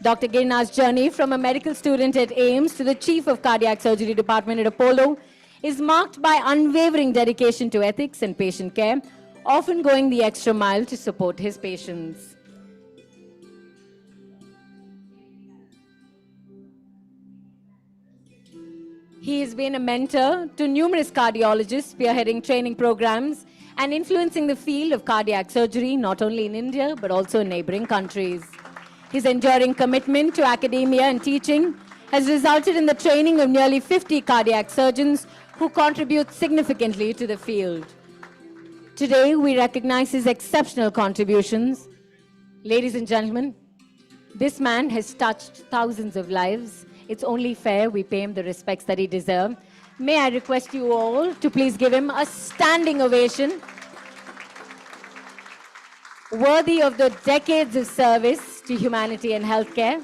[SPEAKER 4] Dr. Girna's journey from a medical student at AIMS to the Chief of Cardiac Surgery Department at Apollo is marked by unwavering dedication to ethics and patient care, often going the extra mile to support his patients. He has been a mentor to numerous cardiologists, spearheading training programs and influencing the field of cardiac surgery, not only in India, but also in neighboring countries. His enduring commitment to academia and teaching has resulted in the training of nearly 50 cardiac surgeons who contribute significantly to the field. Today, we recognize his exceptional contributions. Ladies and gentlemen, this man has touched thousands of lives. It's only fair we pay him the respects that he deserves. May I request you all to please give him a standing ovation, worthy of the decades of service to humanity and healthcare.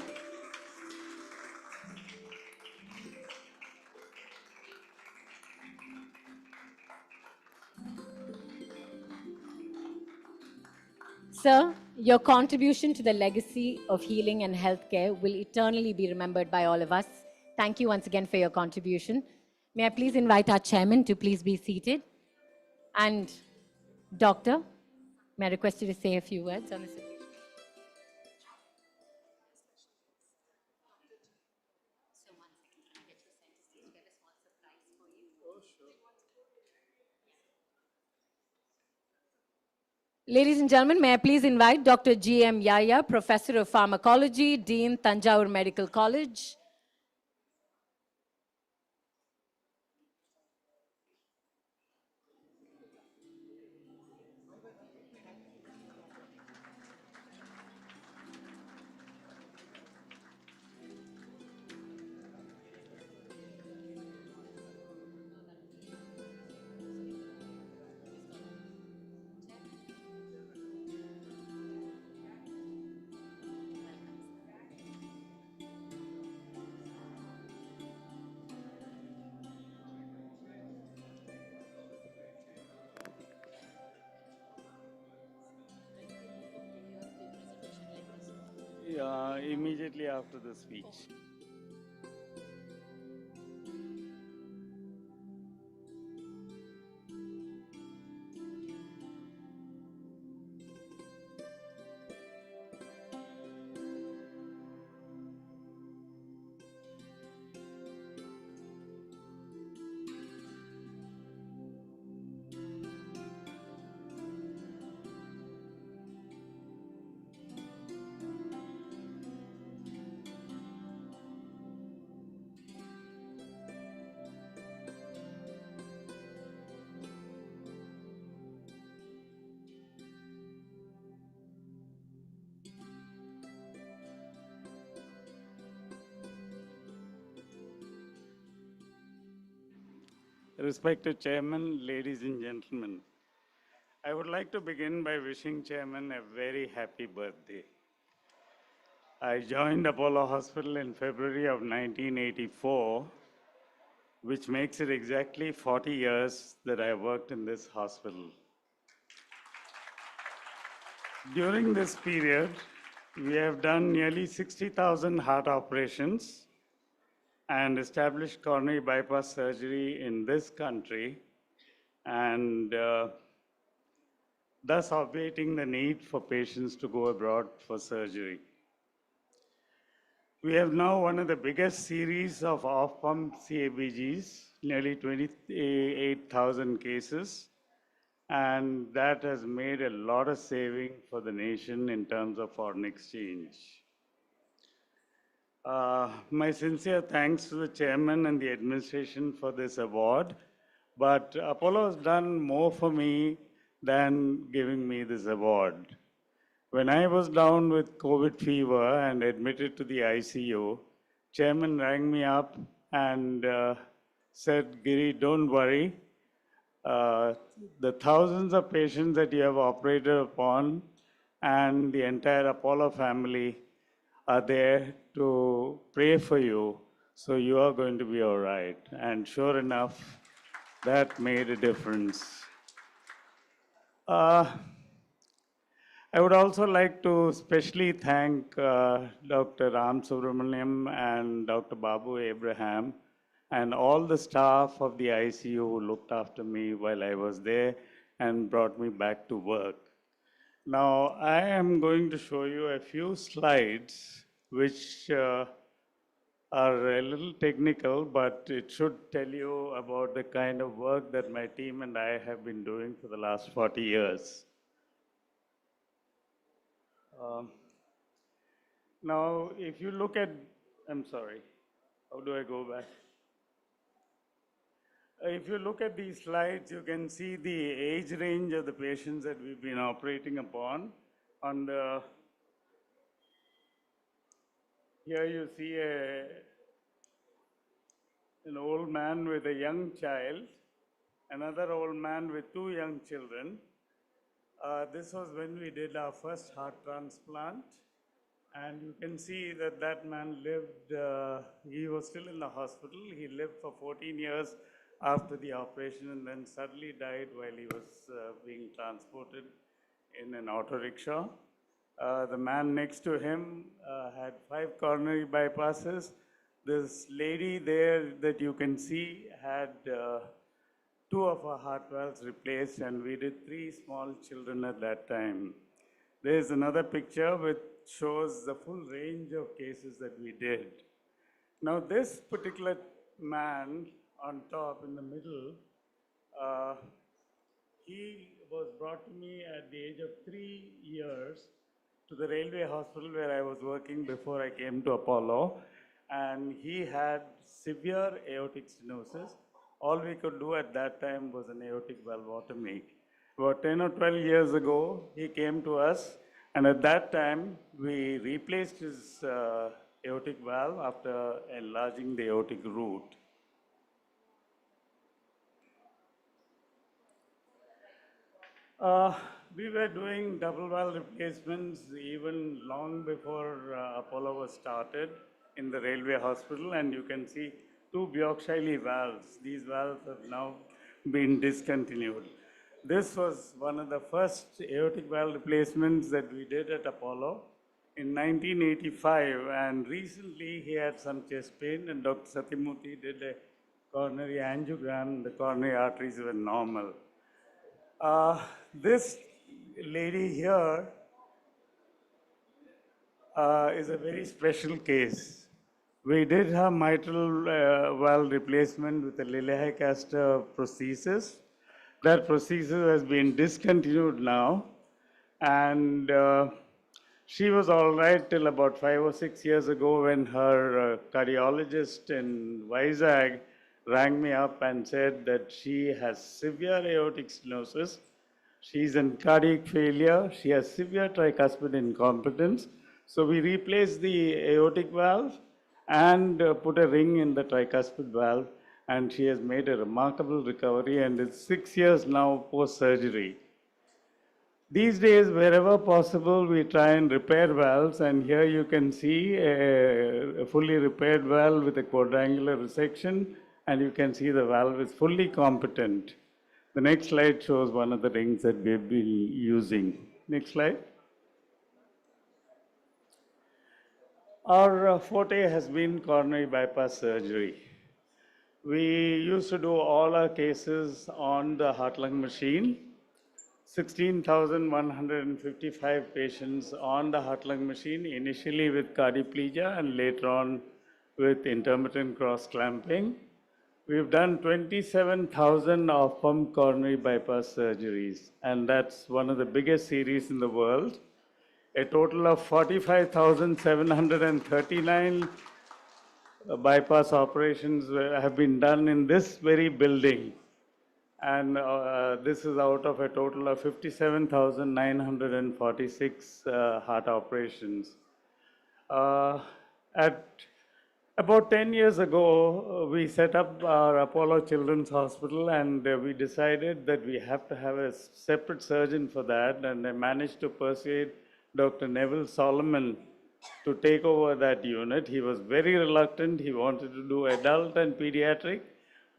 [SPEAKER 4] Sir, your contribution to the legacy of healing and healthcare will eternally be remembered by all of us. Thank you once again for your contribution. May I please invite our chairman to please be seated? And doctor, may I request you to say a few words on this occasion? Ladies and gentlemen, may I please invite Dr. G.M. Yaya, Professor of Pharmacology, Dean, Tanjore Medical College.
[SPEAKER 15] Yeah, immediately after the speech. Respected Chairman, ladies and gentlemen, I would like to begin by wishing Chairman a very happy birthday. I joined Apollo Hospital in February of 1984, which makes it exactly 40 years that I worked in this hospital. During this period, we have done nearly 60,000 heart operations and established coronary bypass surgery in this country, and thus obviating the need for patients to go abroad for surgery. We have now one of the biggest series of off-pump CABGs, nearly 28,000 cases, and that has made a lot of saving for the nation in terms of foreign exchange. My sincere thanks to the chairman and the administration for this award, but Apollo has done more for me than giving me this award. When I was down with COVID fever and admitted to the ICU, chairman rang me up and said, Giri, don't worry. The thousands of patients that you have operated upon and the entire Apollo family are there to pray for you, so you are going to be all right. And sure enough, that made a difference. I would also like to specially thank Dr. Ram Subramaniam and Dr. Babu Abraham and all the staff of the ICU who looked after me while I was there and brought me back to work. Now, I am going to show you a few slides which are a little technical, but it should tell you about the kind of work that my team and I have been doing for the last 40 years. Now, if you look at, I'm sorry, how do I go back? If you look at these slides, you can see the age range of the patients that we've been operating upon. On the, here you see an old man with a young child, another old man with two young children. This was when we did our first heart transplant. And you can see that that man lived, he was still in the hospital. He lived for 14 years after the operation and then suddenly died while he was being transported in an auto rickshaw. The man next to him had 5 coronary bypasses. This lady there that you can see had 2 of her heart valves replaced, and we did 3 small children at that time. There's another picture which shows the full range of cases that we did. Now this particular man on top in the middle, he was brought to me at the age of 3 years to the railway hospital where I was working before I came to Apollo, and he had severe aortic stenosis. All we could do at that time was an aortic valvotomy. About 10 or 12 years ago, he came to us, and at that time, we replaced his aortic valve after enlarging the aortic root. We were doing double valve replacements even long before Apollo was started in the railway hospital, and you can see 2 Bjorkshire valves. These valves have now been discontinued. This was one of the first aortic valve replacements that we did at Apollo in 1985, and recently he had some chest pain, and Dr. Satyamurthy did a coronary angiogram. The coronary arteries were normal. This lady here is a very special case. We did her mitral valve replacement with a Lillehei caster prosthesis. That prosthesis has been discontinued now, and she was all right till about 5 or 6 years ago when her cardiologist in Vizag rang me up and said that she has severe aortic stenosis. She's in cardiac failure. She has severe tricuspid incompetence. So we replaced the aortic valve and put a ring in the tricuspid valve, and she has made a remarkable recovery and is 6 years now post-surgery. These days, wherever possible, we try and repair valves, and here you can see a fully repaired valve with a quadrangular resection, and you can see the valve is fully competent. The next slide shows one of the rings that we've been using. Next slide. Our forte has been coronary bypass surgery. We used to do all our cases on the heart-lung machine. 16,155 patients on the heart-lung machine, initially with cardioplegia and later on with intermittent cross-clamping. We've done 27,000 of pump coronary bypass surgeries, and that's one of the biggest series in the world. A total of 45,739 bypass operations have been done in this very building. And this is out of a total of 57,946 heart operations. At about 10 years ago, we set up our Apollo Children's Hospital, and we decided that we have to have a separate surgeon for that, and I managed to persuade Dr. Neville Solomon to take over that unit. He was very reluctant. He wanted to do adult and pediatric,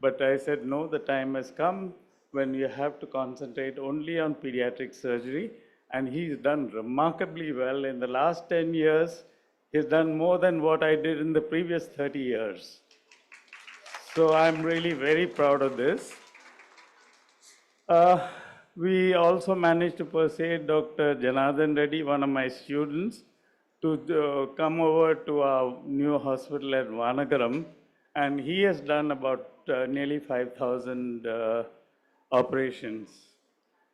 [SPEAKER 15] but I said, no, the time has come when you have to concentrate only on pediatric surgery, and he's done remarkably well. In the last 10 years, he's done more than what I did in the previous 30 years. So I'm really very proud of this. We also managed to persuade Dr. Janardhan Reddy, one of my students, to come over to our new hospital at Vanagaram, and he has done about nearly 5,000 operations.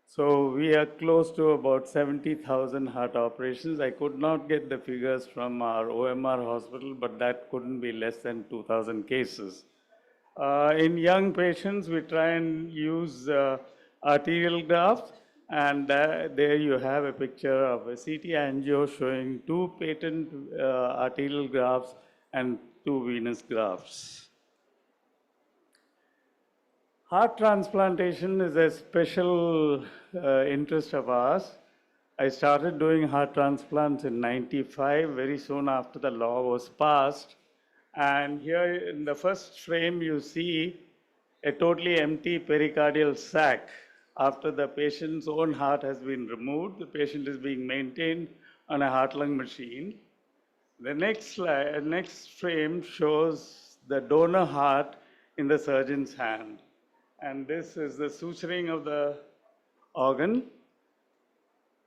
[SPEAKER 15] So we are close to about 70,000 heart operations. I could not get the figures from our OMR hospital, but that couldn't be less than 2,000 cases. In young patients, we try and use arterial grafts, and there you have a picture of a CT angio showing 2 patent arterial grafts and 2 venous grafts. Heart transplantation is a special interest of ours. I started doing heart transplants in '95, very soon after the law was passed. And here in the first frame, you see a totally empty pericardial sac. After the patient's own heart has been removed, the patient is being maintained on a heart-lung machine. The next frame shows the donor heart in the surgeon's hand. And this is the suturing of the organ.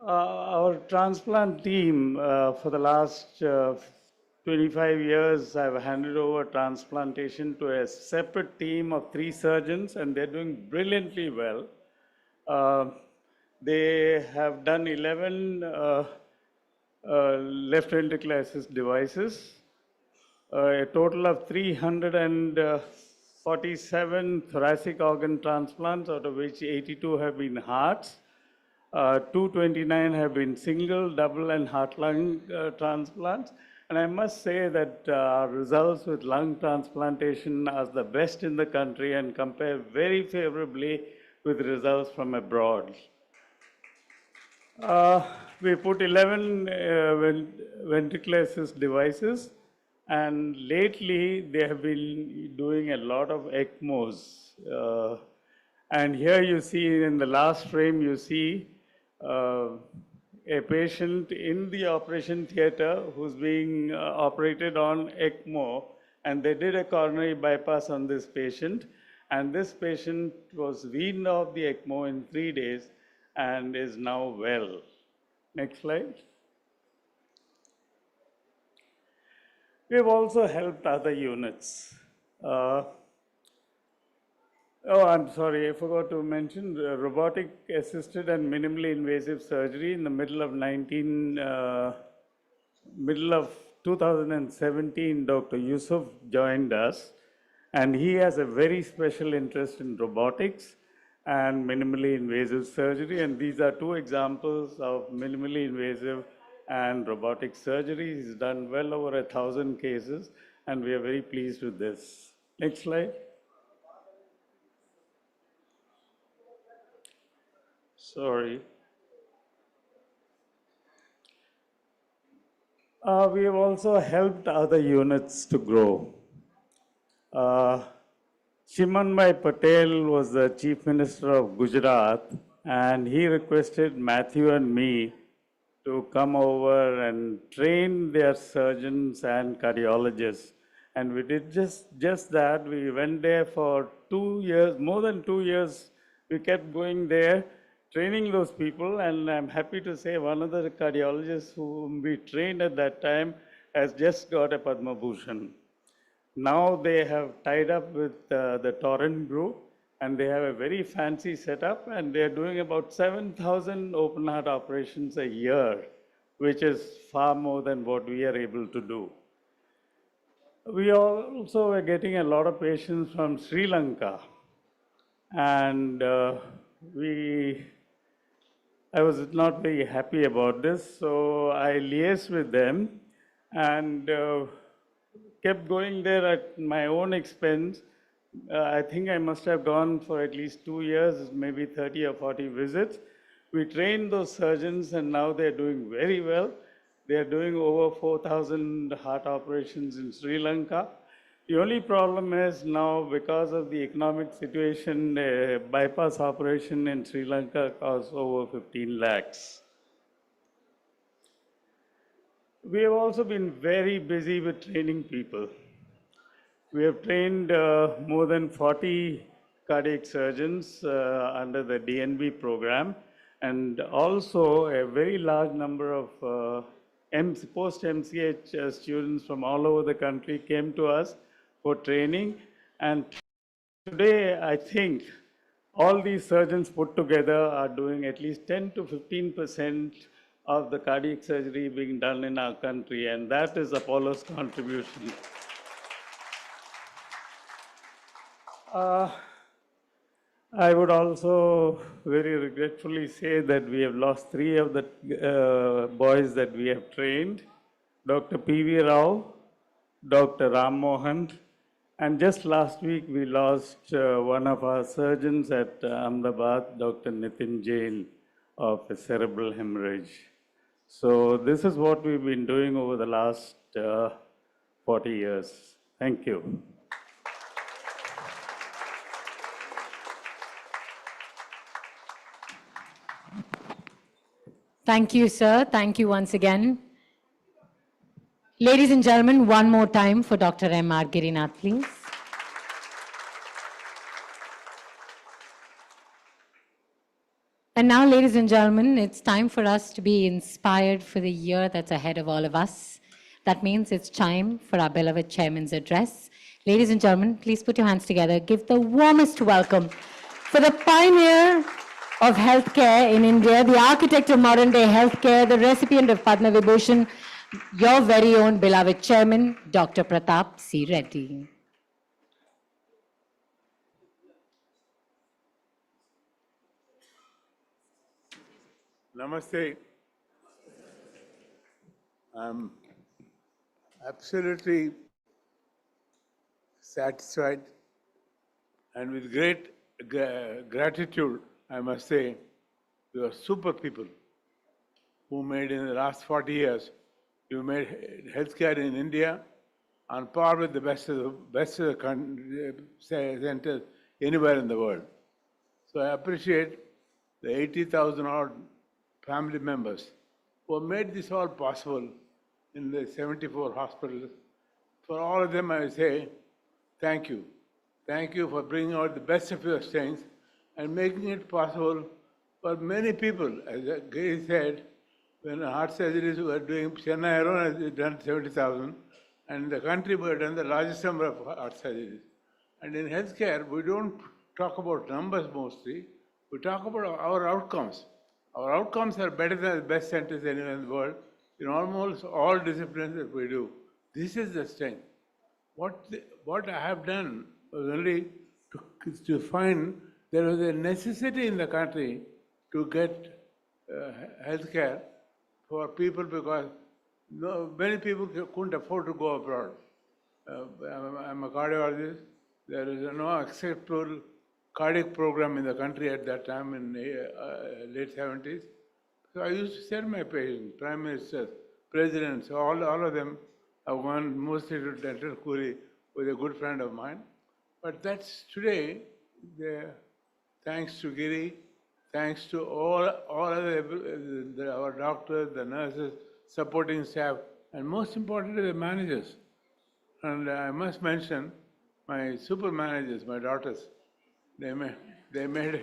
[SPEAKER 15] Our transplant team, for the last 25 years, I've handed over transplantation to a separate team of 3 surgeons, and they're doing brilliantly well. They have done 11 left ventricular assist devices, a total of 347 thoracic organ transplants, out of which 82 have been hearts. 229 have been single, double, and heart-lung transplants. And I must say that our results with lung transplantation are the best in the country and compare very favorably with results from abroad. We put 11 ventricular assist devices, and lately they have been doing a lot of ECMOs. And here you see, in the last frame, you see a patient in the operation theater who's being operated on ECMO, and they did a coronary bypass on this patient, and this patient was weaned off the ECMO in 3 days and is now well. Next slide. We have also helped other units. Oh, I'm sorry, I forgot to mention robotic assisted and minimally invasive surgery. In the middle of 2017, Dr. Yusuf joined us, and he has a very special interest in robotics and minimally invasive surgery. And these are 2 examples of minimally invasive and robotic surgery. He's done well over 1,000 cases, and we are very pleased with this. Next slide. Sorry. We have also helped other units to grow. Chimanbhai Patel was the Chief Minister of Gujarat, and he requested Matthew and me to come over and train their surgeons and cardiologists. And we did just that. We went there for 2 years, more than 2 years. We kept going there, training those people, and I'm happy to say one of the cardiologists whom we trained at that time has just got a Padma Bhushan. Now they have tied up with the Torrent Group, and they have a very fancy setup, and they're doing about 7,000 open heart operations a year, which is far more than what we are able to do. We also are getting a lot of patients from Sri Lanka, and I was not very happy about this, so I liaised with them and kept going there at my own expense. I think I must have gone for at least 2 years, maybe 30 or 40 visits. We trained those surgeons, and now they're doing very well. They're doing over 4,000 heart operations in Sri Lanka. The only problem is now, because of the economic situation, a bypass operation in Sri Lanka costs over 15 lakhs. We have also been very busy with training people. We have trained more than 40 cardiac surgeons under the DNB program, and also a very large number of post-MCH students from all over the country came to us for training. And today, I think all these surgeons put together are doing at least 10 to 15% of the cardiac surgery being done in our country, and that is Apollo's contribution. I would also very regretfully say that we have lost 3 of the boys that we have trained, Dr. P.V. Rao, Dr. Ram Mohan, and just last week we lost one of our surgeons at Ahmedabad, Dr. Nitin Jain, of a cerebral hemorrhage. So this is what we've been doing over the last 40 years. Thank you.
[SPEAKER 4] Thank you, sir. Thank you once again. Ladies and gentlemen, one more time for Dr. M.R. Girinath, please. And now, ladies and gentlemen, it's time for us to be inspired for the year that's ahead of all of us. That means it's time for our beloved chairman's address. Ladies and gentlemen, please put your hands together. Give the warmest welcome for the pioneer of healthcare in India, the architect of modern day healthcare, the recipient of Padma Vibhushan, your very own beloved chairman, Dr. Pratap C. Reddy.
[SPEAKER 11] Namaste. I'm absolutely satisfied and with great gratitude, I must say, you are super people who made in the last 40 years, you made healthcare in India on par with the best of the centers anywhere in the world. So I appreciate the 80,000 odd family members who have made this all possible in the 74 hospitals. For all of them, I say, thank you. Thank you for bringing out the best of your strengths and making it possible for many people. As Gary said, when heart surgeries were doing, Chennai alone has done 70,000, and in the country we have done the largest number of heart surgeries. And in healthcare, we don't talk about numbers mostly, we talk about our outcomes. Our outcomes are better than the best centers anywhere in the world in almost all disciplines that we do. This is the strength. What I have done was only to find there was a necessity in the country to get healthcare for people because many people couldn't afford to go abroad. I'm a cardiologist. There is no acceptable cardiac program in the country at that time in late 70s. So I used to send my patients, prime ministers, presidents, all of them have gone mostly to dental Kuri with a good friend of mine. But that's today, thanks to Giri, thanks to all other, our doctors, the nurses, supporting staff, and most importantly, the managers. And I must mention my super managers, my daughters. They made a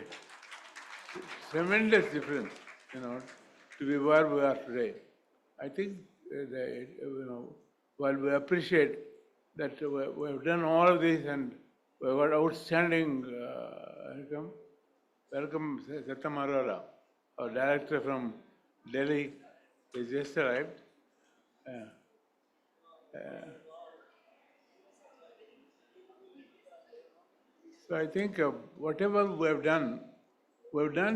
[SPEAKER 11] tremendous difference, to be where we are today. I think, while we appreciate that we have done all of this and we have got outstanding, welcome Satyam Arora, our director from Delhi, is just arrived. So I think whatever we have done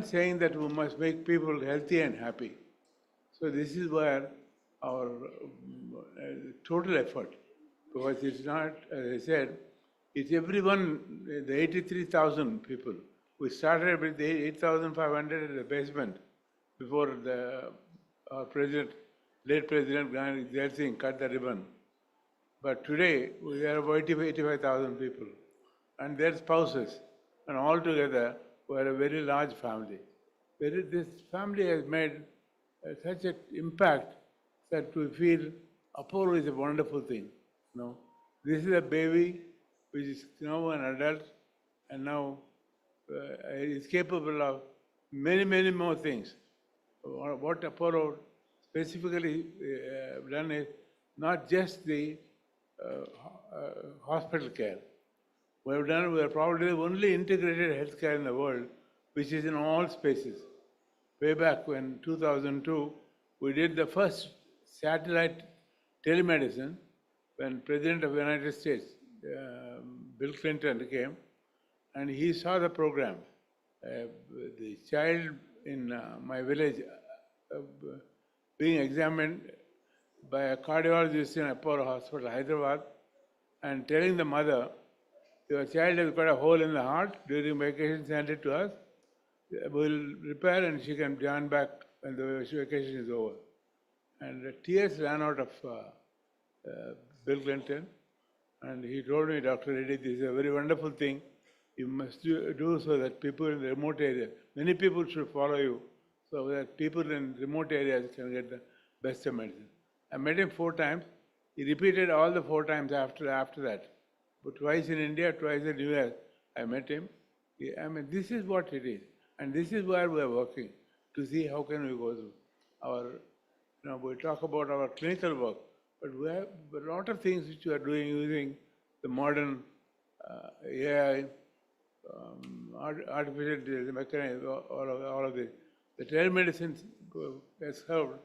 [SPEAKER 11] saying that we must make people healthy and happy. So this is where our total effort, because it's not, as I said, it's everyone, the 83,000 people. We started with the 8,500 at the basement before our president, late President Gandhi Singh cut the ribbon. But today, we are about 85,000 people and their spouses, and all together, we are a very large family. This family has made such an impact that we feel Apollo is a wonderful thing. You know, this is a baby which is now an adult and now is capable of many, many more things. What Apollo specifically done is not just the hospital care. We are probably the only integrated healthcare in the world which is in all spaces. Way back when 2002, we did the first satellite telemedicine when President of the United States, Bill Clinton, came, and he saw the program. The child in my village being examined by a cardiologist in Apollo Hospital, Hyderabad, and telling the mother, your child has got a hole in the heart, during vacation send it to us, we'll repair and she can join back when the vacation is over. And the tears ran out of Bill Clinton, and he told me, Dr. Reddy, this is a very wonderful thing. You must do so that people in the remote area, many people should follow you, so that people in remote areas can get the best of medicine. I met him 4 times. He repeated all the 4 times after that. But twice in India, twice in the US, I met him. I mean, this is what it is. And this is where we are working, to see how can we go through our, we talk about our clinical work, but we have a lot of things which we are doing using the modern AI, artificial intelligence, mechanism, all of this. The telemedicine has helped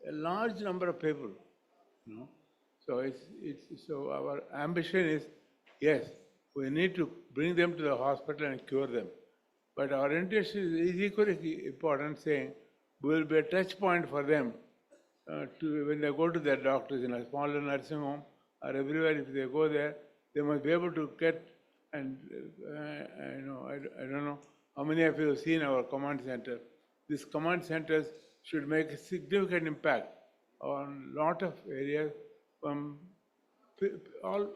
[SPEAKER 11] a large number of people. So so our ambition is, yes, we need to bring them to the hospital and cure them. But our interest is equally important, saying we will be a touch point for them when they go to their doctors in a smaller nursing home or everywhere. If they go there, they must be able to get, and I don't know how many of you have seen our command center. These command centers should make a significant impact on a lot of areas. All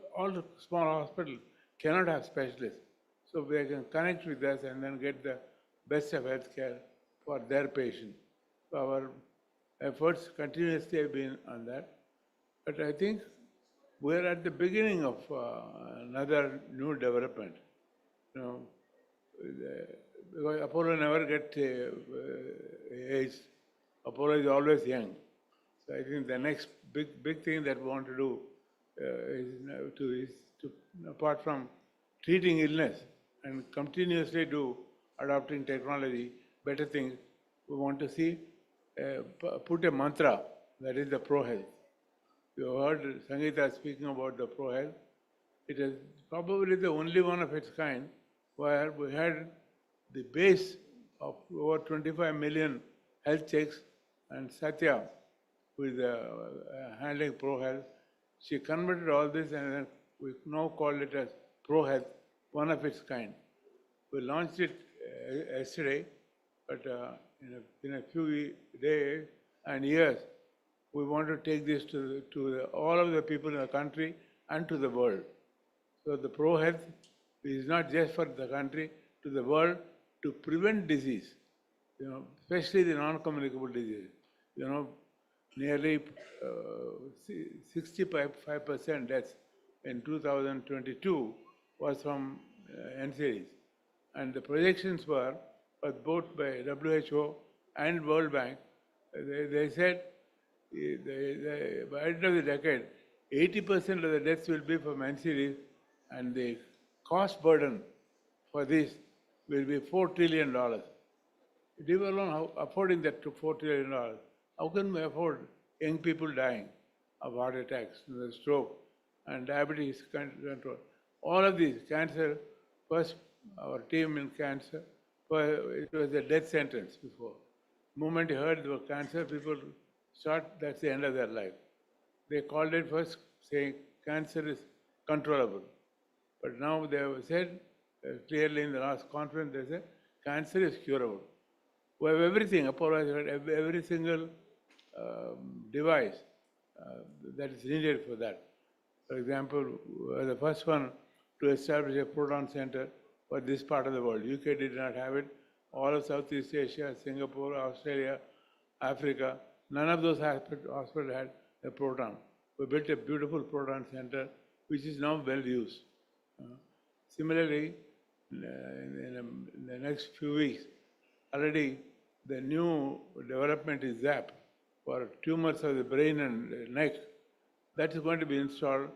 [SPEAKER 11] small hospitals cannot have specialists. So they can connect with us and then get the best of healthcare for their patients. So our efforts continuously have been on that. But I think we're at the beginning of another new development. Because Apollo never gets age. Apollo is always young. So I think the next big thing that we want to do is to apart from treating illness and continuously do adopting technology, better things, we want to see, put a mantra, that is the pro-health. You heard Sangeeta speaking about the pro-health. It is probably the only one of its kind where we had the base of over 25 million health checks, and Satya, who is handling pro-health, she converted all this and then we now call it as pro-health, one of its kind. We launched it yesterday, but in a few days and years, we want to take this to all of the people in the country and to the world. So the pro-health is not just for the country, to the world, to prevent disease, especially the non-communicable diseases. Nearly 65% deaths in 2022 was from NCDs. And the projections were both by WHO and World Bank. They said by the end of the decade, 80% of the deaths will be from NCDs, and the cost burden for this will be $4 trillion. Leave alone affording that to $4 trillion. How can we afford young people dying of heart attacks, stroke, and diabetes control? All of these, cancer, first our team in cancer, it was a death sentence before. The moment you heard the cancer, people thought that's the end of their life. They called it first saying cancer is controllable. But now they have said, clearly in the last conference, they said cancer is curable. We have everything, Apollo has got every single device that is needed for that. For example, we were the first one to establish a proton center for this part of the world. UK did not have it. All of Southeast Asia, Singapore, Australia, Africa,
[SPEAKER 15] None of those hospitals had a proton. We built a beautiful proton center, which is now well used. Similarly, in the next few weeks, already the new development is ZAP for tumors of the brain and neck. That is going to be installed,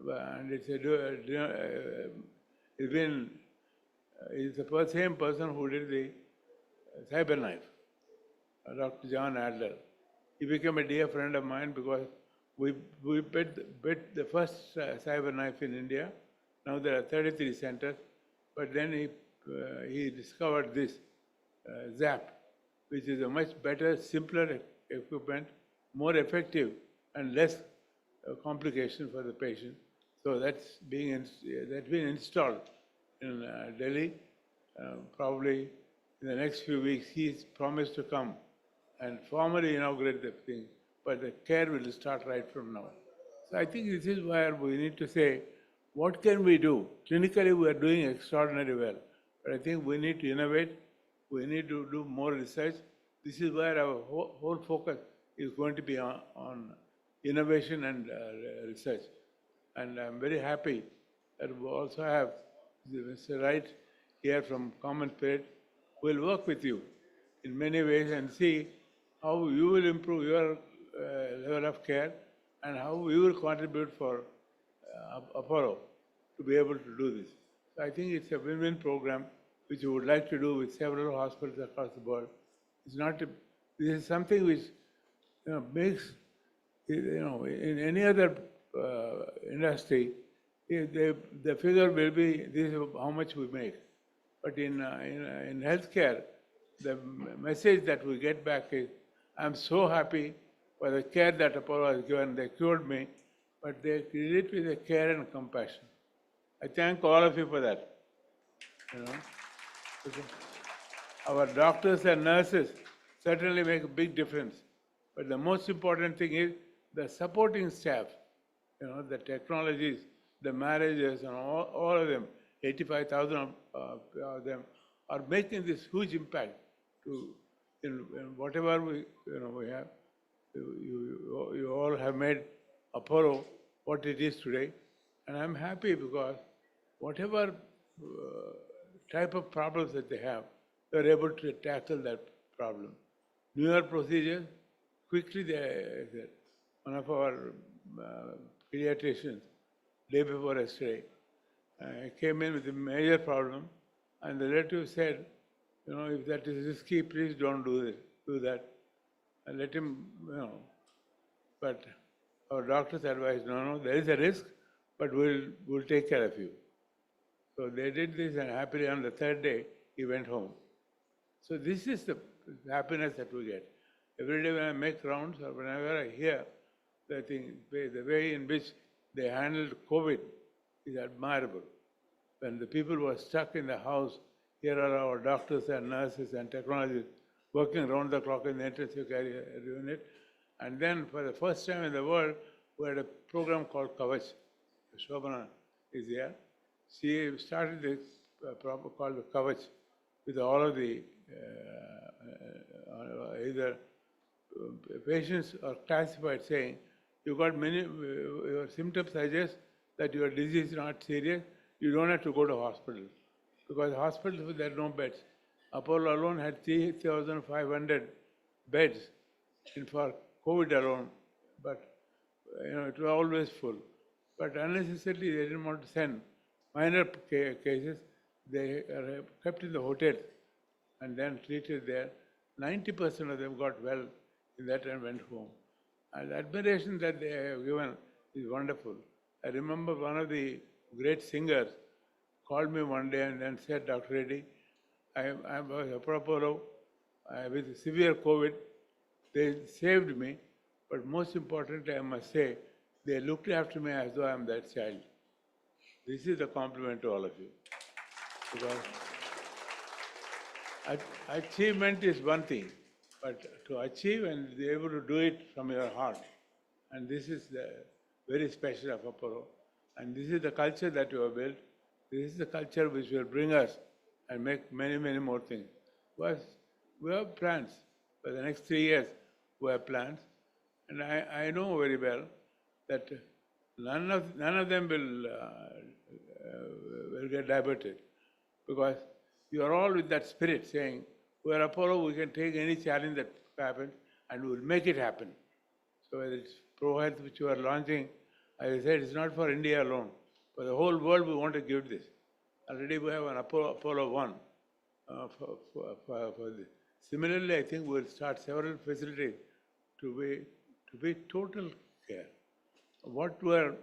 [SPEAKER 15] and it's the same person who did the cyberknife, Dr. John Adler. He became a dear friend of mine because we built the first cyberknife in India. Now there are 33 centers, but then he discovered this ZAP, which is a much better, simpler equipment, more effective and less complication for the patient. So that's been installed in Delhi. Probably in the next few weeks, he's promised to come and formally inaugurate the thing, but the care will start right from now. So I think this is where we need to say, what can we do? Clinically, we are doing extraordinarily well, but I think we need to innovate. We need to do more research. This is where our whole focus is going to be on innovation and research. And I'm very happy that we also have Mr. Wright here from Common Spirit, who will work with you in many ways and see how you will improve your level of care and how we will contribute for Apollo to be able to do this. So I think it's a win-win program which we would like to do with several hospitals across the world. It's not this is something which makes in any other industry the figure will be this is how much we make, but in healthcare the message that we get back is I'm so happy for the care that Apollo has given. They cured me, but they did it with a care and compassion. I thank all of you for that. Our doctors and nurses certainly make a big difference. But the most important thing is the supporting staff, the technologies, the managers, and all of them, 85,000 of them, are making this huge impact in whatever we have. You all have made Apollo what it is today. And I'm happy because whatever type of problems that they have, they're able to tackle that problem. Newer procedures, quickly one of our pediatricians, day before yesterday, came in with a major problem, and the relative said, if that is risky, please don't do that. And let him, But our doctors advised, no, there is a risk, but we'll take care of you. So they did this, and happily on the third day, he went home. So this is the happiness that we get. Every day when I make rounds or whenever I hear the way in which they handled COVID is admirable. When the people were stuck in the house, here are our doctors and nurses and technologists working around the clock in the intensive care unit. And then for the first time in the world, we had a program called Kavach. Shobhana is here. She started this program called the Kavach with all of the either patients or classified saying, you got your symptoms suggest that your disease is not serious, you don't have to go to hospital. Because hospitals, there are no beds. Apollo alone had 3,500 beds for COVID alone, but it was always full. But unnecessarily, they didn't want to send minor cases. They are kept in the hotel and then treated there. 90% of them got well in that and went home. And the admiration that they have given is wonderful. I remember one of the great singers called me one day and then said, Dr. Reddy, I was Apollo with severe COVID. They saved me, but most importantly, I must say, they looked after me as though I am that child. This is a compliment to all of you. Because achievement is one thing, but to achieve and be able to do it from your heart, and this is the very special of Apollo. And this is the culture that you have built. This is the culture which will bring us and make many, many more things. Because we have plans for the next 3 years. who have plans. And I know very well that none of them will get diverted, because you are all with that spirit saying, we are Apollo, we can take any challenge that happens and we will make it happen. So whether it's ProHealth, which you are launching, as I said, it's not for India alone. For the whole world, we want to give this. Already we have an Apollo 1 for this. Similarly, I think we'll start several facilities to be total care. What our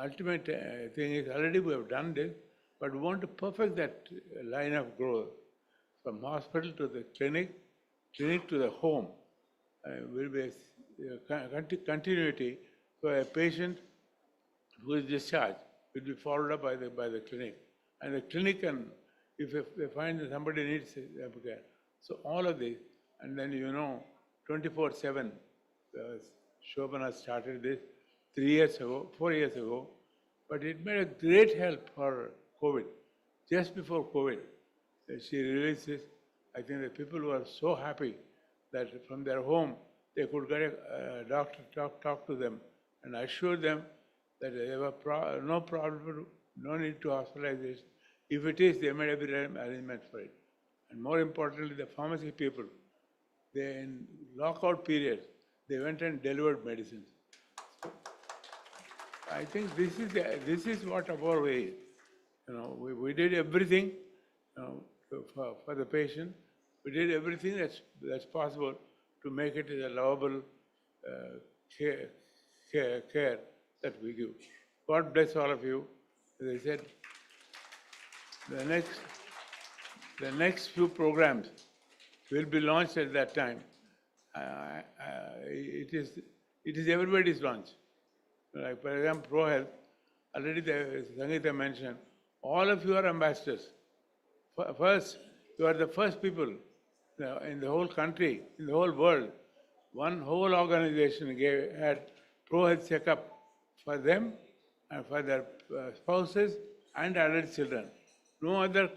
[SPEAKER 15] ultimate thing is, already we have done this, but we want to perfect that line of growth from hospital to the clinic to the home. Will be a continuity, so a patient who is discharged will be followed up by the clinic. And the clinic can, if they find that somebody needs care. So all of this, and then 24/7, Shobhana started this 4 years ago, but it made a great help for COVID. Just before COVID, she released this. I think the people were so happy that from their home, they could get a doctor talk to them and assure them that they have no problem, no need to hospitalize. If it is, they made every arrangement for it. And more importantly, the pharmacy people, they in lockout periods, they went and delivered medicines. I think this is what our way is. We did everything for the patient. We did everything that's possible to make it a lovable care that we give. God bless all of you. As I said, the next few programs will be launched at that time. It is everybody's launch. Like, for example, ProHealth, already Sangeeta mentioned, all of you are ambassadors. First, you are the first people in the whole country, in the whole world. One whole organization had ProHealth checkup for them and for their spouses and adult children. No other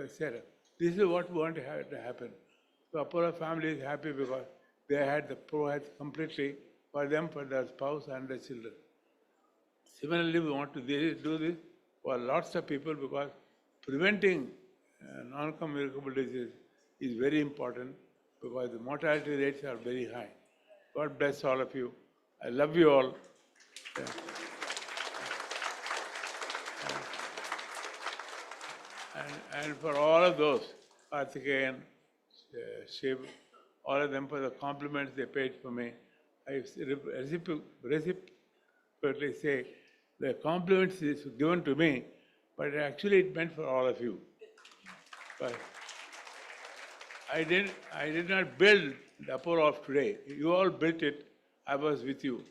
[SPEAKER 15] setup. This is what we want to have to happen. So Apollo family is happy because they had the ProHealth completely for them, for their spouse and their children. Similarly, we want to do this for lots of people because preventing non-communicable disease is very important because the mortality rates are very high. God bless all of you. I love you all. And for all of those, Karthikeyan, Shiv, all of them for the compliments they paid for me, I reciprocally say the compliments is given to me, but actually it meant for all of you. But I did not build the Apollo of today. You all built it. I was with you.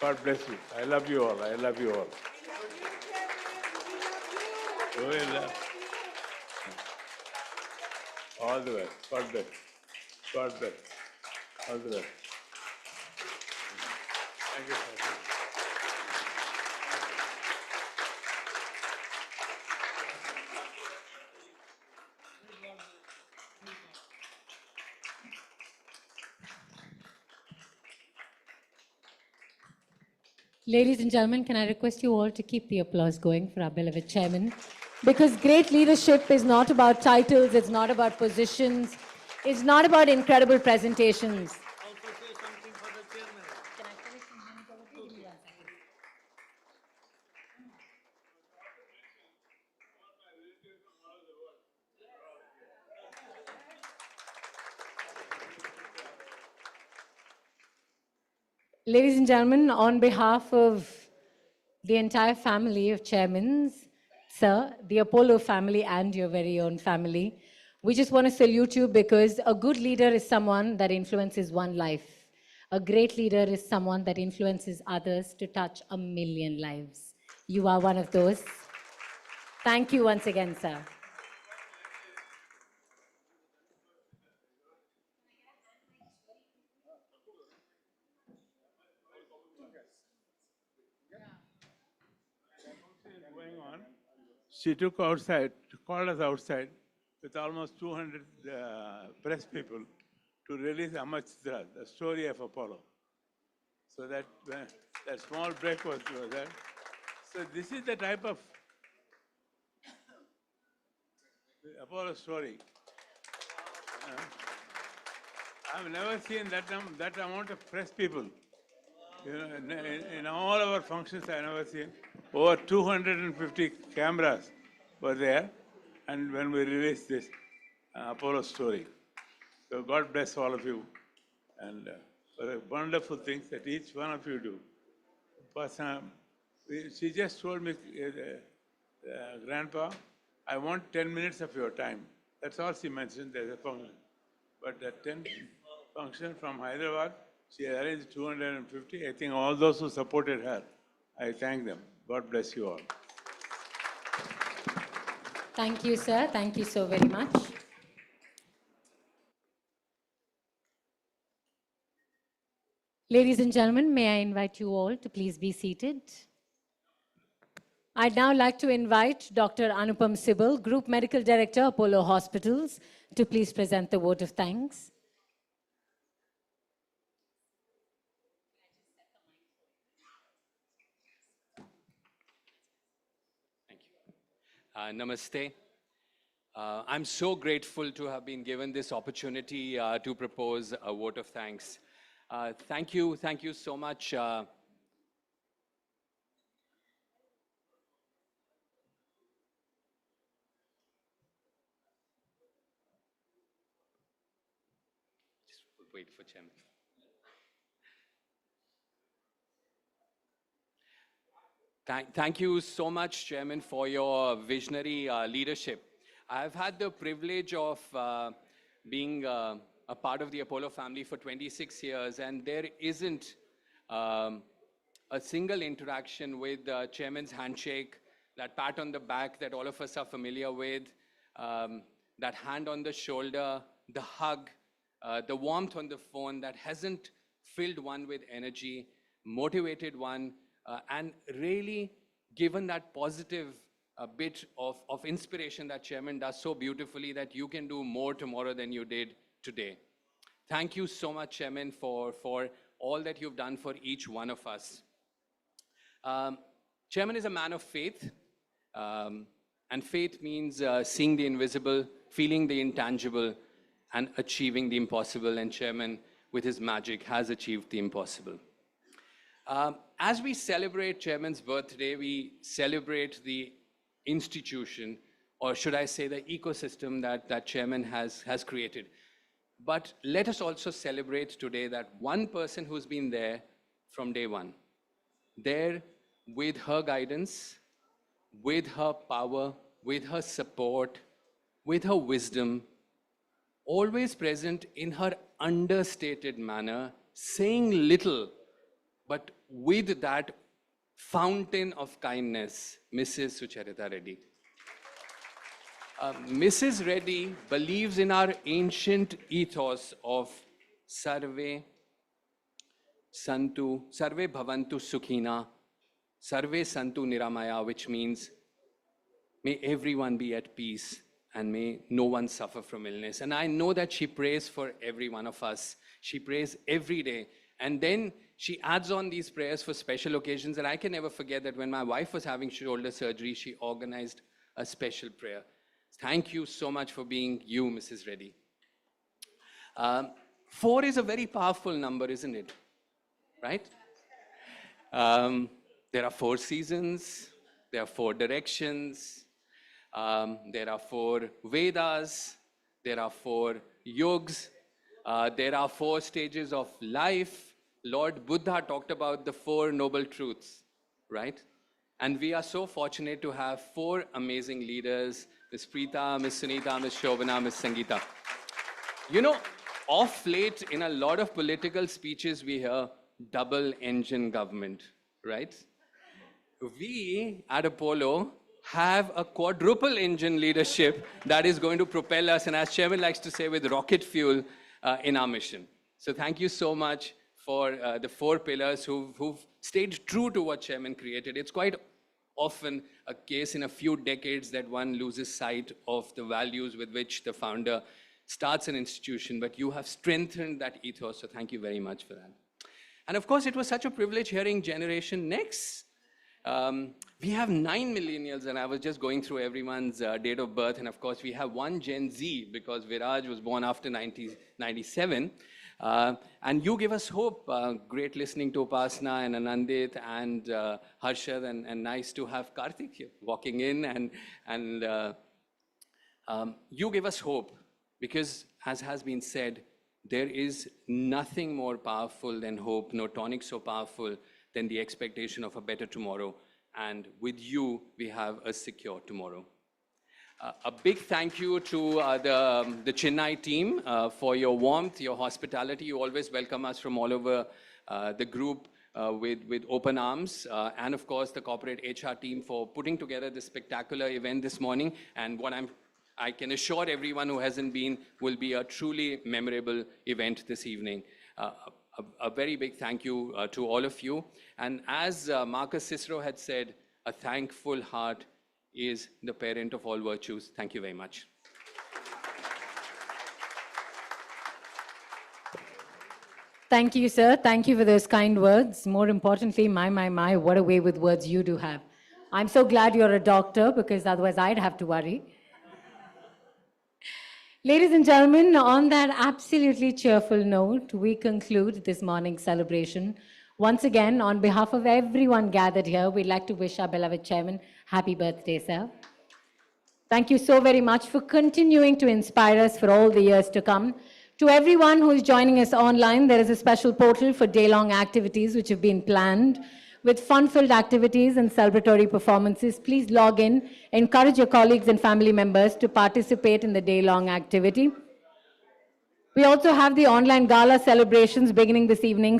[SPEAKER 15] God bless you. I love you all. I love you all. All the best. God bless. God bless. All the best. Thank you, sir.
[SPEAKER 4] Ladies and gentlemen, can I request you all to keep the applause going for our beloved chairman? Because great leadership is not about titles, it's not about positions, it's not about incredible presentations. Ladies and gentlemen, on behalf of the entire family of chairmans, sir, the Apollo family and your very own family, we just want to salute you because a good leader is someone that influences one life. A great leader is someone that influences others to touch 1 million lives. You are one of those. Thank you once again, sir.
[SPEAKER 15] She called us outside with almost 200 press people to release Amachitra, the story of Apollo. So that small break was there. So this is the type of Apollo story. I've never seen that amount of press people. You know, in all our functions, I've never seen. Over 250 cameras were there, and when we released this Apollo story. So God bless all of you, and for the wonderful things that each one of you do. But she just told me, Grandpa, I want 10 minutes of your time. That's all she mentioned. There's a function. But that 10 function from Hyderabad, she arranged 250. I think all those who supported her, I thank them. God bless you all.
[SPEAKER 4] Thank you, sir. Thank you so very much. Ladies and gentlemen, may I invite you all to please be seated. I'd now like to invite Dr. Anupam Sibal, Group Medical Director, Apollo Hospitals, to please present the vote of thanks.
[SPEAKER 16] Thank you. Namaste. I'm so grateful to have been given this opportunity to propose a vote of thanks. Thank you so much. Just wait for Chairman. Thank you so much, Chairman, for your visionary leadership. I've had the privilege of being a part of the Apollo family for 26 years, and there isn't a single interaction with Chairman's handshake, that pat on the back that all of us are familiar with, that hand on the shoulder, the hug, the warmth on the phone that hasn't filled one with energy, motivated one, and really given that positive bit of inspiration that Chairman does so beautifully that you can do more tomorrow than you did today. Thank you so much, Chairman, for all that you've done for each one of us. Chairman is a man of faith, and faith means seeing the invisible, feeling the intangible, and achieving the impossible. And Chairman, with his magic, has achieved the impossible. As we celebrate Chairman's birthday, we celebrate the institution, or should I say the ecosystem that Chairman has created. But let us also celebrate today that one person who's been there from day one, there with her guidance, with her power, with her support, with her wisdom, always present in her understated manner, saying little, but with that fountain of kindness, Mrs. Sucharita Reddy. Mrs. Reddy believes in our ancient ethos of Sarve Bhavantu Sukhina, Sarve Santu Niramaya, which means may everyone be at peace and may no one suffer from illness. And I know that she prays for every one of us. She prays every day. And then she adds on these prayers for special occasions. And I can never forget that when my wife was having shoulder surgery, she organized a special prayer. Thank you so much for being you, Mrs. Reddy. 4 is a very powerful number, isn't it? Right? There are 4 seasons. There are 4 directions. There are 4 Vedas. There are 4 yugs. There are 4 stages of life. Lord Buddha talked about the 4 noble truths, right? And we are so fortunate to have 4 amazing leaders, Ms. Preeta, Ms. Sunita, Ms. Shobana, Ms. Sangeeta. You know, of late, in a lot of political speeches, we hear double-engine government, right? We at Apollo have a quadruple-engine leadership that is going to propel us, and as Chairman likes to say, with rocket fuel in our mission. So thank you so much for the 4 pillars who've stayed true to what Chairman created. It's quite often a case in a few decades that one loses sight of the values with which the founder starts an institution, but you have strengthened that ethos, so thank you very much for that. And of course, it was such a privilege hearing Generation Next. We have 9 millennials, and I was just going through everyone's date of birth, and of course, we have one Gen Z, because Viraj was born after 1997. And you give us hope. Great listening to Upasna and Anandit and Harshad, and nice to have Karthik here walking in, and you give us hope, because as has been said, there is nothing more powerful than hope, no tonic so powerful than the expectation of a better tomorrow. And with you, we have a secure tomorrow. A big thank you to the Chennai team for your warmth, your hospitality. You always welcome us from all over the group with open arms. And of course, the corporate HR team for putting together this spectacular event this morning. And what I can assure everyone who hasn't been will be a truly memorable event this evening. A very big thank you to all of you. And as Marcus Cicero had said, a thankful heart is the parent of all virtues. Thank you very much.
[SPEAKER 4] Thank you, sir. Thank you for those kind words. More importantly, my, what a way with words you do have. I'm so glad you're a doctor, because otherwise I'd have to worry. Ladies and gentlemen, on that absolutely cheerful note, we conclude this morning's celebration. Once again, on behalf of everyone gathered here, we'd like to wish our beloved chairman happy birthday, sir. Thank you so very much for continuing to inspire us for all the years to come. To everyone who is joining us online, there is a special portal for day-long activities which have been planned. With fun-filled activities and celebratory performances, please log in, encourage your colleagues and family members to participate in the day-long activity. We also have the online gala celebrations beginning this evening.